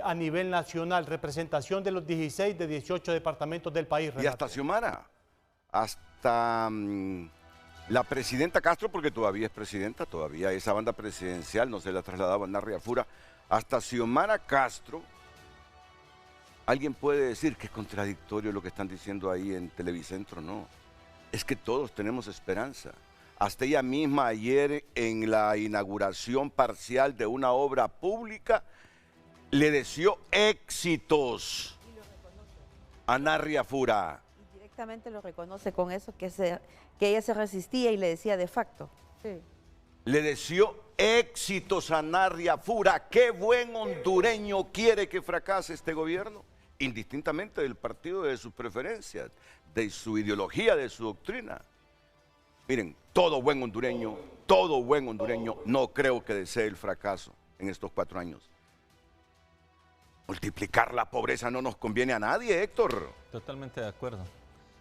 a nivel nacional, representación de los 16 de 18 departamentos del país. Renato. Y hasta Xiomara, hasta la presidenta Castro, porque todavía es presidenta, todavía esa banda presidencial no se la trasladaba a Narria Fura, hasta Xiomara Castro. ¿Alguien puede decir que es contradictorio lo que están diciendo ahí en Televicentro? No, es que todos tenemos esperanza. Hasta ella misma ayer en la inauguración parcial de una obra pública le deseó éxitos a Narria Fura. Y directamente lo reconoce con eso, que ella se resistía y le decía de facto. Sí. Le deseó Éxitos a Narria Fura. ¿Qué buen hondureño quiere que fracase este gobierno? Indistintamente del partido de sus preferencias, de su ideología, de su doctrina. Miren, todo buen hondureño no creo que desee el fracaso en estos 4 años. Multiplicar la pobreza no nos conviene a nadie, Héctor. Totalmente de acuerdo.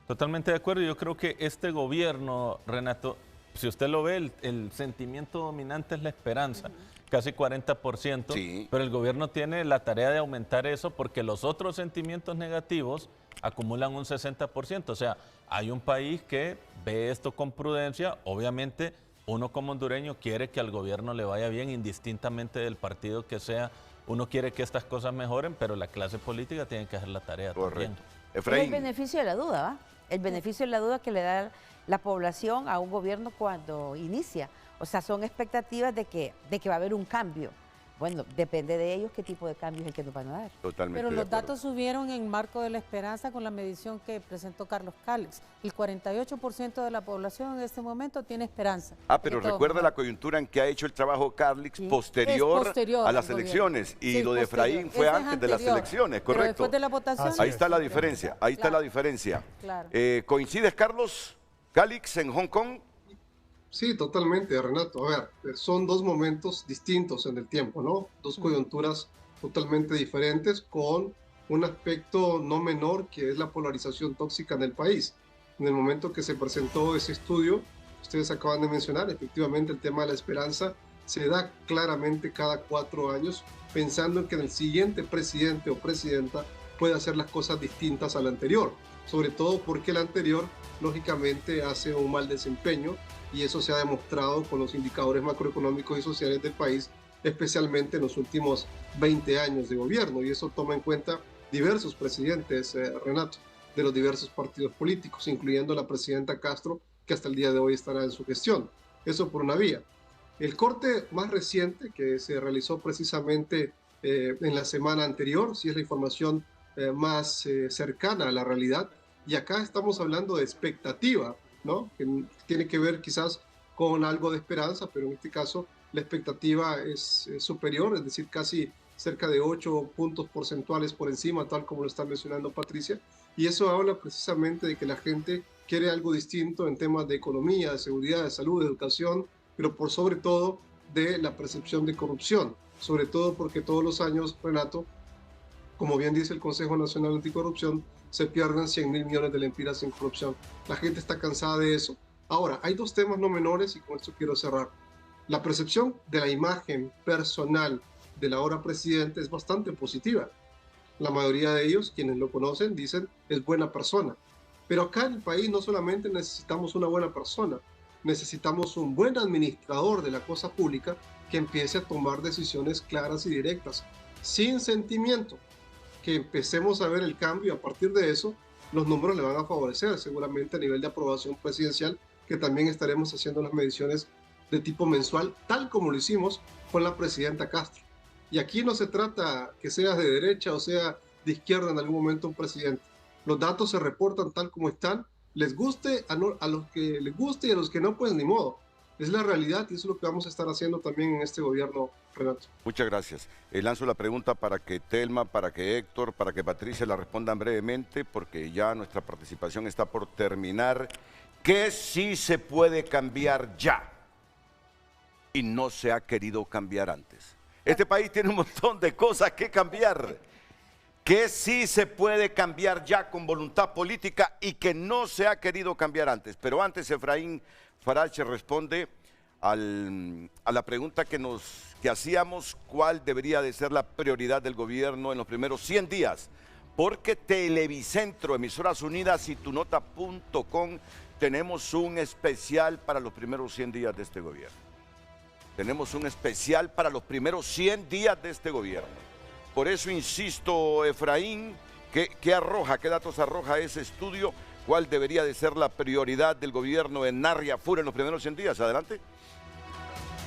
Totalmente de acuerdo. Yo creo que este gobierno, Renato, si usted lo ve, el sentimiento dominante es la esperanza, casi 40%, sí. Pero el gobierno tiene la tarea de aumentar eso porque los otros sentimientos negativos acumulan un 60%. O sea, hay un país que ve esto con prudencia. Obviamente, uno como hondureño quiere que al gobierno le vaya bien, indistintamente del partido que sea. Uno quiere que estas cosas mejoren, pero la clase política tiene que hacer la tarea también. Es el beneficio de la duda, ¿va? El beneficio de la duda que le da la población a un gobierno cuando inicia. O sea, son expectativas de que va a haber un cambio. Bueno, depende de ellos qué tipo de cambio es el que nos van a dar. Totalmente. Pero los datos subieron en marco de la esperanza con la medición que presentó Carlos Calix. El 48% de la población en este momento tiene esperanza. Pero recuerda la coyuntura en que ha hecho el trabajo Calix, sí, posterior a las elecciones. Y sí, lo de Efraín fue antes de las elecciones, ¿correcto? Pero después de la votación. Ahí está la diferencia, ahí está la diferencia. Claro. ¿Coincides, Carlos, Calix en Hong Kong? Sí, totalmente, Renato. A ver, son 2 momentos distintos en el tiempo, ¿no? 2 coyunturas totalmente diferentes con un aspecto no menor que es la polarización tóxica en el país. En el momento que se presentó ese estudio, ustedes acaban de mencionar, efectivamente el tema de la esperanza se da claramente cada 4 años, pensando en que el siguiente presidente o presidenta puede hacer las cosas distintas al anterior, sobre todo porque el anterior, lógicamente, hace un mal desempeño, y eso se ha demostrado con los indicadores macroeconómicos y sociales del país, especialmente en los últimos 20 años de gobierno, y eso toma en cuenta diversos presidentes, Renato, de los diversos partidos políticos, incluyendo la presidenta Castro, que hasta el día de hoy estará en su gestión. Eso por una vía. El corte más reciente, que se realizó precisamente en la semana anterior, sí es la información más cercana a la realidad, y acá estamos hablando de expectativa, ¿no? Que tiene que ver quizás con algo de esperanza, pero en este caso la expectativa es superior, es decir, casi cerca de 8 puntos porcentuales por encima, tal como lo está mencionando Patricia, y eso habla precisamente de que la gente quiere algo distinto en temas de economía, de seguridad, de salud, de educación, pero por sobre todo de la percepción de corrupción, sobre todo porque todos los años, Renato, como bien dice el Consejo Nacional Anticorrupción, se pierden 100.000 millones de lempiras en corrupción. La gente está cansada de eso. Ahora, hay 2 temas no menores y con esto quiero cerrar. La percepción de la imagen personal del ahora presidente es bastante positiva. La mayoría de ellos, quienes lo conocen, dicen es buena persona. Pero acá en el país no solamente necesitamos una buena persona, necesitamos un buen administrador de la cosa pública que empiece a tomar decisiones claras y directas, sin sentimiento. Que empecemos a ver el cambio, a partir de eso los números le van a favorecer seguramente a nivel de aprobación presidencial, que también estaremos haciendo las mediciones de tipo mensual, tal como lo hicimos con la presidenta Castro. Y aquí no se trata que seas de derecha o sea de izquierda en algún momento un presidente. Los datos se reportan tal como están, les guste a los que les guste y a los que no, pues ni modo. Es la realidad y eso es lo que vamos a estar haciendo también en este gobierno, Renato. Muchas gracias. Lanzo la pregunta para que Telma, para que Héctor, para que Patricia la respondan brevemente, porque ya nuestra participación está por terminar. ¿Qué sí se puede cambiar ya y no se ha querido cambiar antes? Este país tiene un montón de cosas que cambiar. ¿Qué sí se puede cambiar ya con voluntad política y que no se ha querido cambiar antes? Pero antes, Efraín Farache responde a la pregunta que hacíamos, ¿cuál debería de ser la prioridad del gobierno en los primeros 100 días? Porque Televicentro, Emisoras Unidas y tunota.com tenemos un especial para los primeros 100 días de este gobierno. Tenemos un especial para los primeros 100 días de este gobierno. Por eso insisto, Efraín, ¿qué datos arroja ese estudio? ¿Cuál debería de ser la prioridad del gobierno en Narria Fura en los primeros 100 días? Adelante.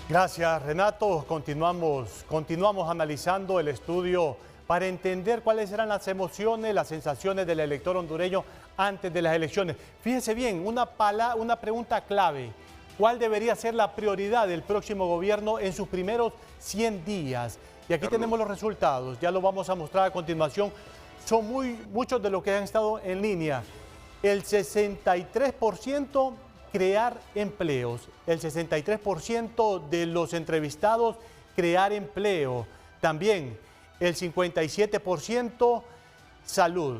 Gracias, Renato. Continuamos analizando el estudio para entender cuáles eran las emociones, las sensaciones del elector hondureño antes de las elecciones. Fíjese bien, una pregunta clave. cuál debería ser la prioridad del próximo gobierno en sus primeros 100 días. Y aquí tenemos los resultados, ya lo vamos a mostrar a continuación. Son muchos de los que han estado en línea. El 63% crear empleos, el 63% de los entrevistados crear empleo, también el 57% salud,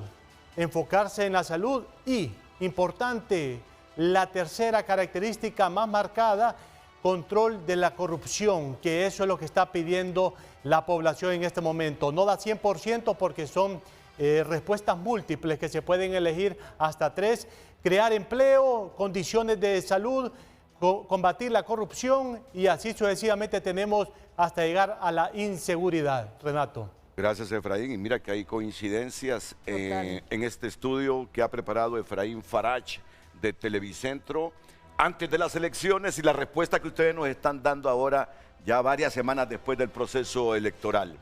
enfocarse en la salud y, importante, la tercera característica más marcada, control de la corrupción, que eso es lo que está pidiendo la población en este momento. No da 100% porque son respuestas múltiples que se pueden elegir hasta 3. Crear empleo, condiciones de salud, combatir la corrupción y así sucesivamente tenemos hasta llegar a la inseguridad. Renato. Gracias, Efraín. Y mira que hay coincidencias en este estudio que ha preparado Efraín Farach de Televicentro antes de las elecciones y la respuesta que ustedes nos están dando ahora, ya varias semanas después del proceso electoral.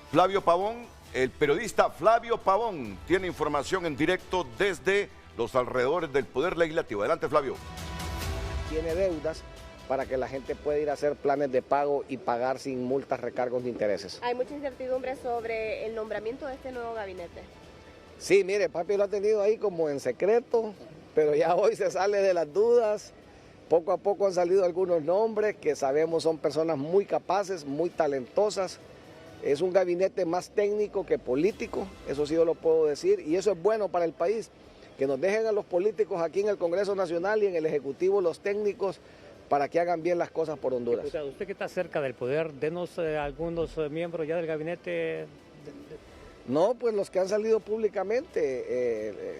Flavio Pavón, el periodista Flavio Pavón, tiene información en directo desde los alrededores del Poder Legislativo. Adelante, Flavio. Tiene deudas para que la gente pueda ir a hacer planes de pago y pagar sin multas, recargos ni intereses. Hay mucha incertidumbre sobre el nombramiento de este nuevo gabinete. Sí, mire, papi lo ha tenido ahí como en secreto, pero ya hoy se sale de las dudas. Poco a poco han salido algunos nombres que sabemos son personas muy capaces, muy talentosas. Es un gabinete más técnico que político, eso sí yo lo puedo decir, y eso es bueno para el país, que nos dejen a los políticos aquí en el Congreso Nacional y en el Ejecutivo los técnicos para que hagan bien las cosas por Honduras. Diputado, usted que está cerca del poder, denos algunos miembros ya del gabinete. No, pues los que han salido públicamente,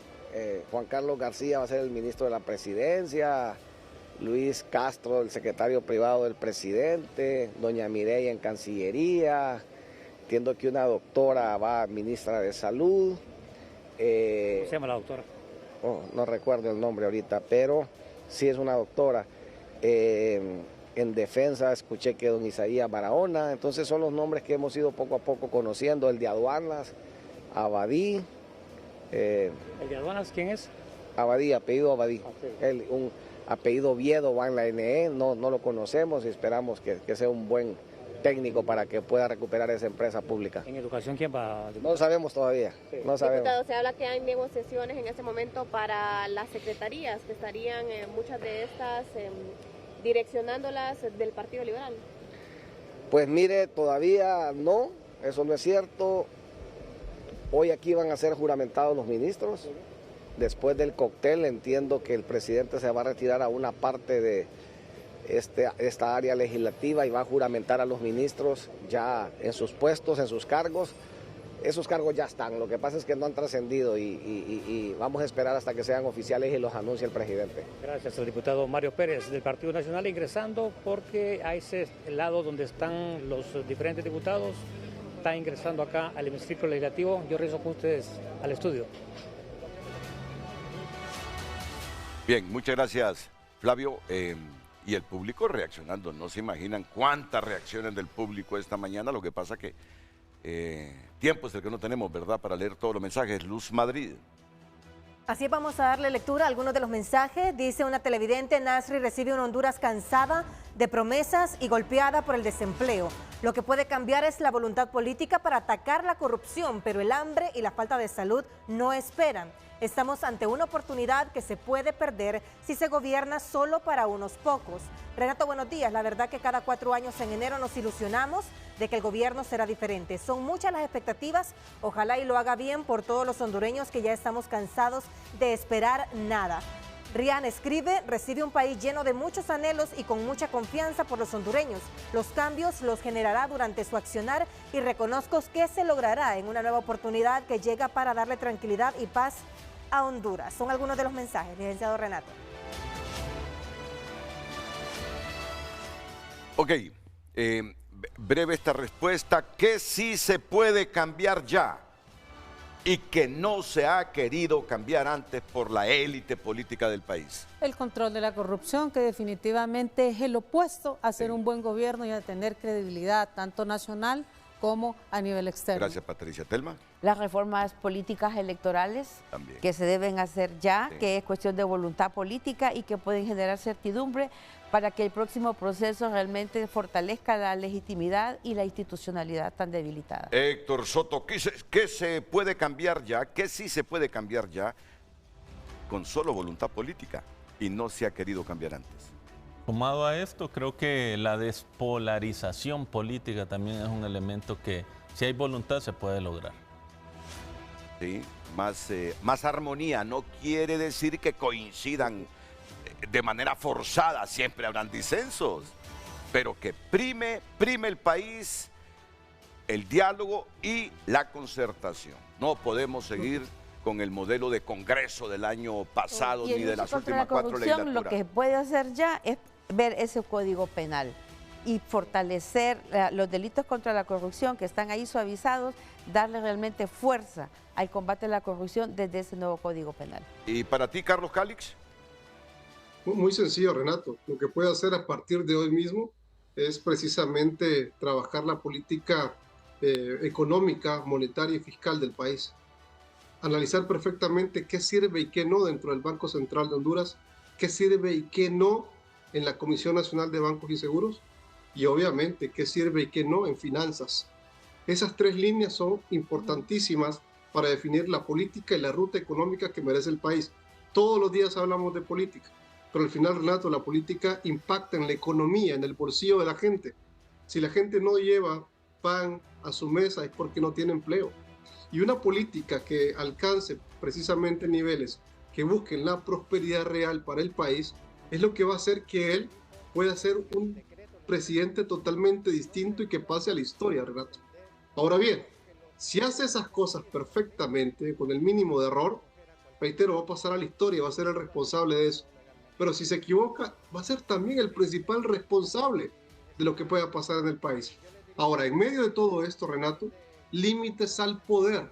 Juan Carlos García va a ser el ministro de la Presidencia, Luis Castro, el secretario privado del presidente, doña Mireya en Cancillería, entiendo que una doctora va a ministra de Salud. ¿Cómo se llama la doctora? No recuerdo el nombre ahorita, pero sí es una doctora. En defensa escuché que don Isaías Barahona, entonces son los nombres que hemos ido poco a poco conociendo, el de aduanas, Abadí. ¿El de aduanas quién es? Abadí, apellido Abadí. Okay. Un apellido Viedo va en la NE, no lo conocemos y esperamos que sea un buen técnico para que pueda recuperar esa empresa pública. ¿En educación quién va? No lo sabemos todavía, sí. No sabemos. Diputado, se habla que hay negociaciones en este momento para las secretarías, que estarían muchas de estas direccionándolas del Partido Liberal. Pues mire, todavía no, eso no es cierto. Hoy aquí van a ser juramentados los ministros. Después del cóctel entiendo que el presidente se va a retirar a una parte de esta área legislativa y va a juramentar a los ministros ya en sus puestos, en sus cargos. Esos cargos ya están, lo que pasa es que no han trascendido y vamos a esperar hasta que sean oficiales y los anuncie el presidente. Gracias al diputado Mario Pérez del Partido Nacional ingresando porque a ese lado donde están los diferentes diputados está ingresando acá al hemiciclo legislativo. Yo regreso con ustedes al estudio. Bien, muchas gracias, Flavio. Y el público reaccionando, no se imaginan cuántas reacciones del público esta mañana, lo que pasa que tiempo es el que no tenemos, ¿verdad?, para leer todos los mensajes. Luz Madrid. Así vamos a darle lectura a algunos de los mensajes. Dice una televidente, Nasri recibe una Honduras cansada de promesas y golpeada por el desempleo. Lo que puede cambiar es la voluntad política para atacar la corrupción, pero el hambre y la falta de salud no esperan. Estamos ante una oportunidad que se puede perder si se gobierna solo para unos pocos. Renato, buenos días. La verdad que cada 4 años en enero nos ilusionamos de que el gobierno será diferente. Son muchas las expectativas. Ojalá y lo haga bien por todos los hondureños que ya estamos cansados de esperar nada. Rian escribe, recibe un país lleno de muchos anhelos y con mucha confianza por los hondureños. Los cambios los generará durante su accionar y reconozco que se logrará en una nueva oportunidad que llega para darle tranquilidad y paz a Honduras. Son algunos de los mensajes, licenciado Renato. Ok, breve esta respuesta, que sí se puede cambiar ya y que no se ha querido cambiar antes por la élite política del país. El control de la corrupción, que definitivamente es el opuesto a ser un buen gobierno y a tener credibilidad tanto nacional como a nivel externo. Gracias, Patricia. Telma. Las reformas políticas electorales También. que se deben hacer ya, Sí. que es cuestión de voluntad política y que pueden generar certidumbre para que el próximo proceso realmente fortalezca la legitimidad y la institucionalidad tan debilitada. Héctor Soto, ¿qué se puede cambiar ya? ¿Qué sí se puede cambiar ya con solo voluntad política y no se ha querido cambiar antes? Sumado a esto, creo que la despolarización política también es un elemento que, si hay voluntad, se puede lograr. Sí, más armonía. No quiere decir que coincidan de manera forzada, siempre habrán disensos, pero que prime el país, el diálogo y la concertación. No podemos seguir con el modelo de Congreso del año pasado Y ni en de las lucha contra últimas la 4 corrupción, legislaturas. lo que puede hacer ya es ver ese código penal y fortalecer los delitos contra la corrupción que están ahí suavizados, darle realmente fuerza al combate a la corrupción desde ese nuevo código penal. ¿Y para ti, Carlos Calix? Muy sencillo, Renato. Lo que puede hacer a partir de hoy mismo es precisamente trabajar la política económica, monetaria y fiscal del país. Analizar perfectamente qué sirve y qué no dentro del Banco Central de Honduras, qué sirve y qué no en la Comisión Nacional de Bancos y Seguros, y obviamente qué sirve y qué no en finanzas. Esas tres líneas son importantísimas para definir la política y la ruta económica que merece el país. Todos los días hablamos de política, pero al final, Renato, la política impacta en la economía, en el bolsillo de la gente. Si la gente no lleva pan a su mesa es porque no tiene empleo. Y una política que alcance precisamente niveles que busquen la prosperidad real para el país es lo que va a hacer que él pueda ser un presidente totalmente distinto y que pase a la historia, Renato. Ahora bien, si hace esas cosas perfectamente, con el mínimo de error, reitero, va a pasar a la historia, va a ser el responsable de eso. Pero si se equivoca, va a ser también el principal responsable de lo que pueda pasar en el país. Ahora, en medio de todo esto, Renato, límites al poder.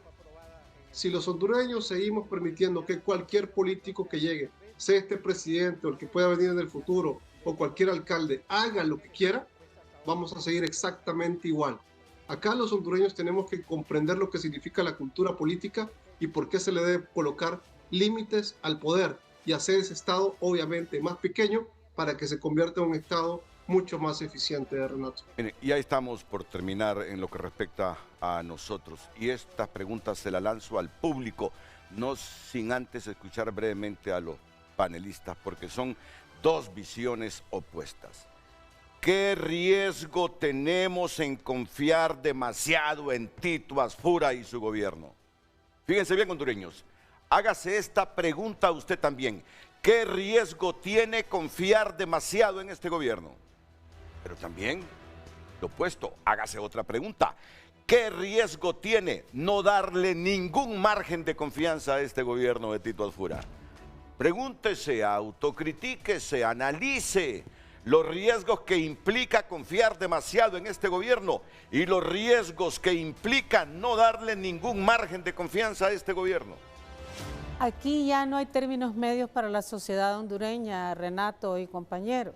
Si los hondureños seguimos permitiendo que cualquier político que llegue, sea este presidente o el que pueda venir en el futuro, o cualquier alcalde, haga lo que quiera, vamos a seguir exactamente igual. Acá los hondureños tenemos que comprender lo que significa la cultura política y por qué se le debe colocar límites al poder y hacer ese Estado obviamente más pequeño para que se convierta en un Estado mucho más eficiente, Renato. Mire, ya estamos por terminar en lo que respecta a nosotros y esta pregunta se la lanzo al público, no sin antes escuchar brevemente a los panelistas porque son dos visiones opuestas. ¿Qué riesgo tenemos en confiar demasiado en Tito Asfura y su gobierno? Fíjense bien, hondureños, hágase esta pregunta a usted también. ¿Qué riesgo tiene confiar demasiado en este gobierno? Pero también, lo opuesto, hágase otra pregunta. ¿Qué riesgo tiene no darle ningún margen de confianza a este gobierno de Tito Asfura? Pregúntese, autocritíquese, analice los riesgos que implica confiar demasiado en este gobierno y los riesgos que implica no darle ningún margen de confianza a este gobierno. Aquí ya no hay términos medios para la sociedad hondureña, Renato y compañeros.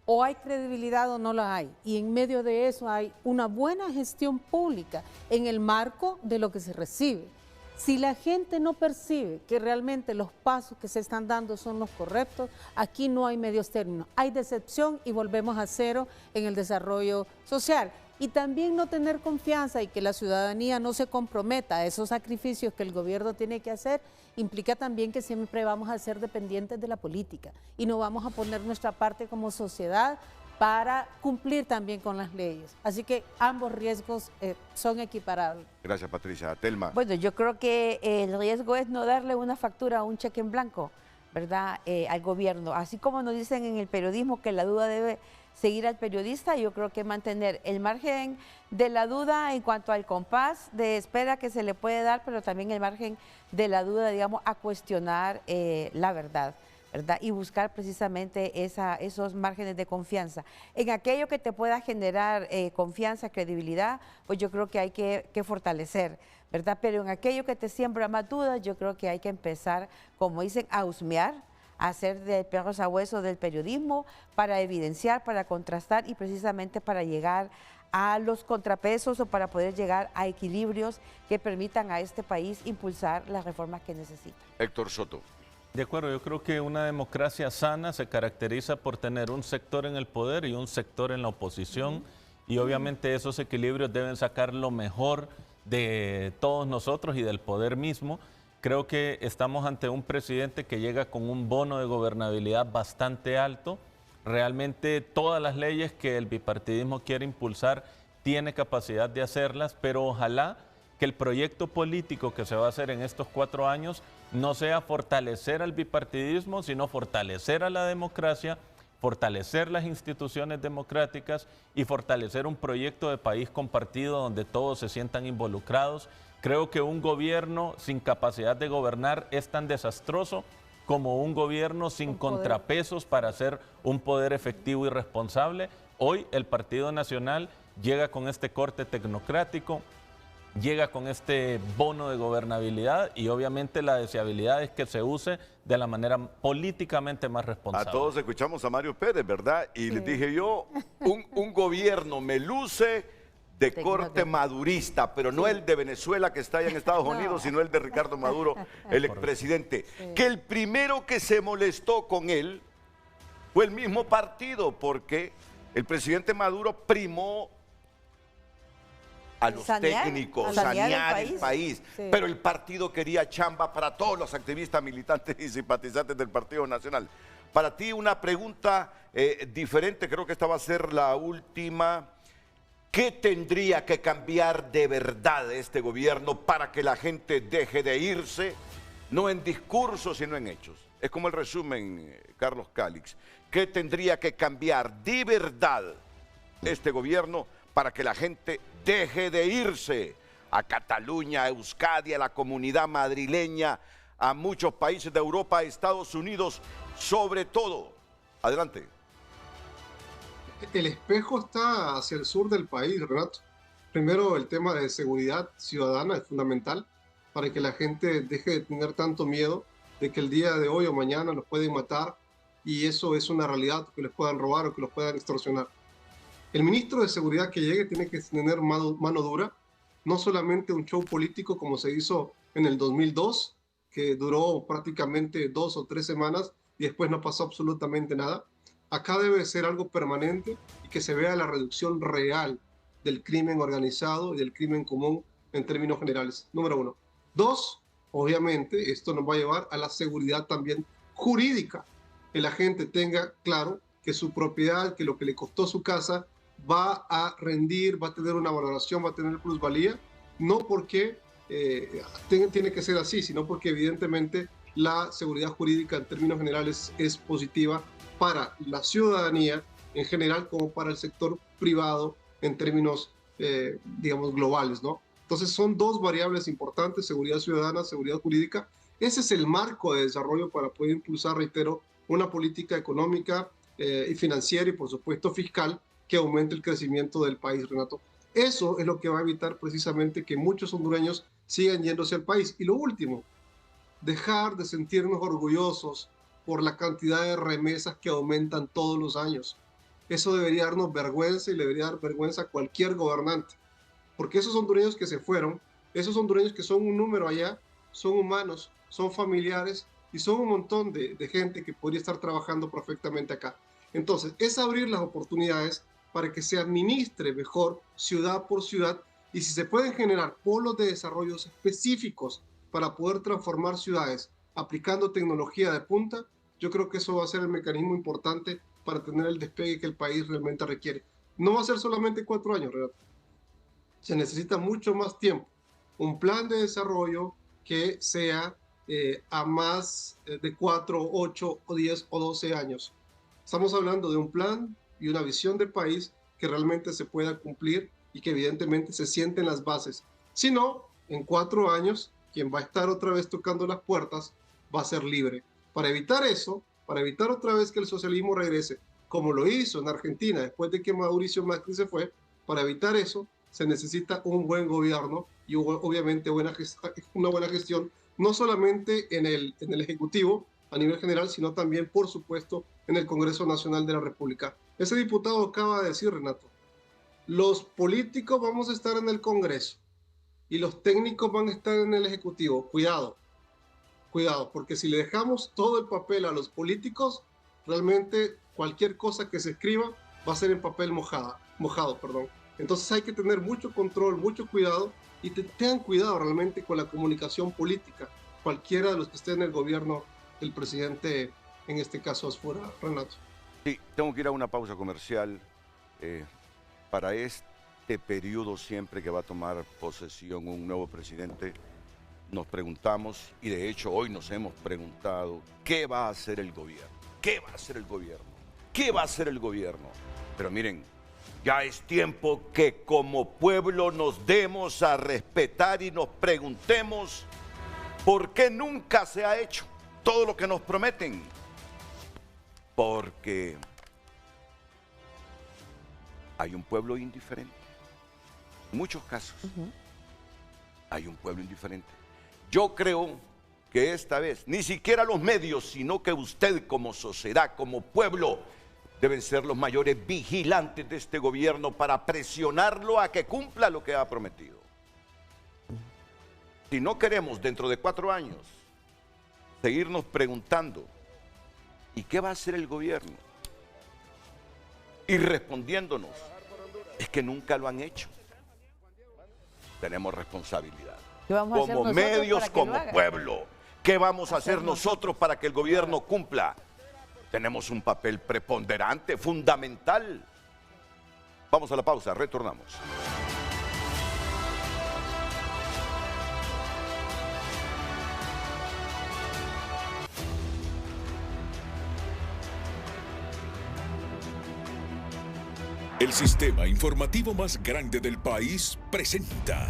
O hay credibilidad o no la hay. Y en medio de eso hay una buena gestión pública en el marco de lo que se recibe. Si la gente no percibe que realmente los pasos que se están dando son los correctos, aquí no hay medios términos. Hay decepción y volvemos a cero en el desarrollo social. Y también no tener confianza y que la ciudadanía no se comprometa a esos sacrificios que el gobierno tiene que hacer, implica también que siempre vamos a ser dependientes de la política y no vamos a poner nuestra parte como sociedad para cumplir también con las leyes. Así que ambos riesgos son equiparables. Gracias, Patricia. Telma. Bueno, yo creo que el riesgo es no darle una factura o un cheque en blanco, ¿verdad?, al gobierno. Así como nos dicen en el periodismo que la duda debe seguir al periodista, yo creo que mantener el margen de la duda en cuanto al compás de espera que se le puede dar, pero también el margen de la duda, digamos, a cuestionar la verdad, ¿verdad? Y buscar precisamente esos márgenes de confianza. En aquello que te pueda generar confianza, credibilidad, pues yo creo que hay que fortalecer, ¿verdad? Pero en aquello que te siembra más dudas, yo creo que hay que empezar, como dicen, a husmear, a hacer de perros a hueso del periodismo para evidenciar, para contrastar y precisamente para llegar a los contrapesos o para poder llegar a equilibrios que permitan a este país impulsar las reformas que necesita. Héctor Soto. De acuerdo, yo creo que una democracia sana se caracteriza por tener un sector en el poder y un sector en la oposición, y obviamente esos equilibrios deben sacar lo mejor de todos nosotros y del poder mismo. Creo que estamos ante un presidente que llega con un bono de gobernabilidad bastante alto. Realmente todas las leyes que el bipartidismo quiere impulsar tiene capacidad de hacerlas, pero ojalá que el proyecto político que se va a hacer en estos 4 años no sea fortalecer al bipartidismo, sino fortalecer a la democracia, fortalecer las instituciones democráticas y fortalecer un proyecto de país compartido donde todos se sientan involucrados. Creo que un gobierno sin capacidad de gobernar es tan desastroso como un gobierno sin contrapesos para hacer un poder efectivo y responsable. Hoy el Partido Nacional llega con este corte tecnocrático, llega con este bono de gobernabilidad y obviamente la deseabilidad es que se use de la manera políticamente más responsable. A todos escuchamos a Mario Pérez, ¿verdad? Y les dije yo, un gobierno me luce de corte madurista, pero no el de Venezuela que está allá en Estados Unidos, sino el de Ricardo Maduro, el expresidente. Que el primero que se molestó con él fue el mismo partido, porque el presidente Maduro primó a los técnicos, sanear el país. Sí. Pero el partido quería chamba para todos los activistas, militantes y simpatizantes del Partido Nacional. Para ti una pregunta diferente, creo que esta va a ser la última. ¿Qué tendría que cambiar de verdad este gobierno para que la gente deje de irse? No en discursos, sino en hechos. Es como el resumen, Carlos Calix. ¿Qué tendría que cambiar de verdad este gobierno para que la gente deje de irse a Cataluña, a Euskadi, a la comunidad madrileña, a muchos países de Europa, a Estados Unidos, sobre todo? Adelante. El espejo está hacia el sur del país, Renato. Primero, el tema de seguridad ciudadana es fundamental para que la gente deje de tener tanto miedo de que el día de hoy o mañana los pueden matar y eso es una realidad, que les puedan robar o que los puedan extorsionar. El ministro de Seguridad que llegue tiene que tener mano dura, no solamente un show político como se hizo en el 2002, que duró prácticamente 2 o 3 semanas y después no pasó absolutamente nada. Acá debe ser algo permanente y que se vea la reducción real del crimen organizado y del crimen común en términos generales, número 1. 2, obviamente, esto nos va a llevar a la seguridad también jurídica, que la gente tenga claro que su propiedad, que lo que le costó su casa, va a rendir, va a tener una valoración, va a tener plusvalía, no porque tiene que ser así, sino porque evidentemente la seguridad jurídica en términos generales es positiva para la ciudadanía en general como para el sector privado en términos, digamos, globales, ¿no? Entonces son 2 variables importantes, seguridad ciudadana, seguridad jurídica. Ese es el marco de desarrollo para poder impulsar, reitero, una política económica y financiera y, por supuesto, fiscal que aumente el crecimiento del país, Renato. Eso es lo que va a evitar precisamente que muchos hondureños sigan yéndose al país. Y lo último, dejar de sentirnos orgullosos por la cantidad de remesas que aumentan todos los años. Eso debería darnos vergüenza y le debería dar vergüenza a cualquier gobernante. Porque esos hondureños que se fueron, esos hondureños que son un número allá, son humanos, son familiares y son un montón de gente que podría estar trabajando perfectamente acá. Entonces, es abrir las oportunidades para que se administre mejor ciudad por ciudad y si se pueden generar polos de desarrollo específicos para poder transformar ciudades aplicando tecnología de punta, yo creo que eso va a ser el mecanismo importante para tener el despegue que el país realmente requiere. No va a ser solamente 4 años, Renato. Se necesita mucho más tiempo. Un plan de desarrollo que sea a más de 4, 8 o 10 o 12 años. Estamos hablando de un plan y una visión de país que realmente se pueda cumplir y que evidentemente se sienten las bases. Si no, en 4 años, quien va a estar otra vez tocando las puertas va a ser libre. Para evitar eso, para evitar otra vez que el socialismo regrese, como lo hizo en Argentina después de que Mauricio Macri se fue, para evitar eso se necesita un buen gobierno y obviamente una buena gestión, no solamente en el Ejecutivo a nivel general, sino también, por supuesto, en el Congreso Nacional de la República. Ese diputado acaba de decir, Renato, los políticos vamos a estar en el Congreso y los técnicos van a estar en el Ejecutivo. Cuidado, porque si le dejamos todo el papel a los políticos, realmente cualquier cosa que se escriba va a ser en papel mojado. Entonces hay que tener mucho control, mucho cuidado, y tengan cuidado realmente con la comunicación política, cualquiera de los que estén en el gobierno del presidente, en este caso Asfura, Renato. Sí, tengo que ir a una pausa comercial. Para este periodo, siempre que va a tomar posesión un nuevo presidente, nos preguntamos, y de hecho hoy nos hemos preguntado, ¿qué va a hacer el gobierno? ¿Qué va a hacer el gobierno? ¿Qué va a hacer el gobierno? Pero miren, ya es tiempo que como pueblo nos demos a respetar y nos preguntemos por qué nunca se ha hecho todo lo que nos prometen. Porque hay un pueblo indiferente. En muchos casos hay un pueblo indiferente. Yo creo que esta vez ni siquiera los medios, sino que usted como sociedad, como pueblo, deben ser los mayores vigilantes de este gobierno para presionarlo a que cumpla lo que ha prometido. Si no queremos dentro de 4 años seguirnos preguntando, ¿y qué va a hacer el gobierno? Y respondiéndonos, es que nunca lo han hecho. Tenemos responsabilidad. Como medios, como pueblo. ¿Qué vamos a hacer nosotros para que el gobierno cumpla? Tenemos un papel preponderante, fundamental. Vamos a la pausa, retornamos. El sistema informativo más grande del país presenta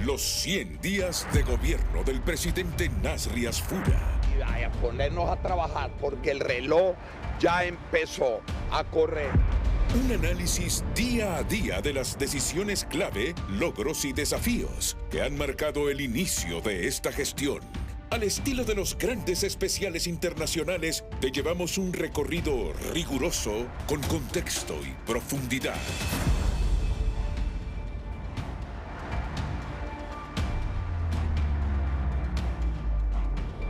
los 100 días de gobierno del presidente Nasri Asfura. Y vaya a ponernos a trabajar porque el reloj ya empezó a correr. Un análisis día a día de las decisiones clave, logros y desafíos que han marcado el inicio de esta gestión. Al estilo de los grandes especiales internacionales, te llevamos un recorrido riguroso con contexto y profundidad.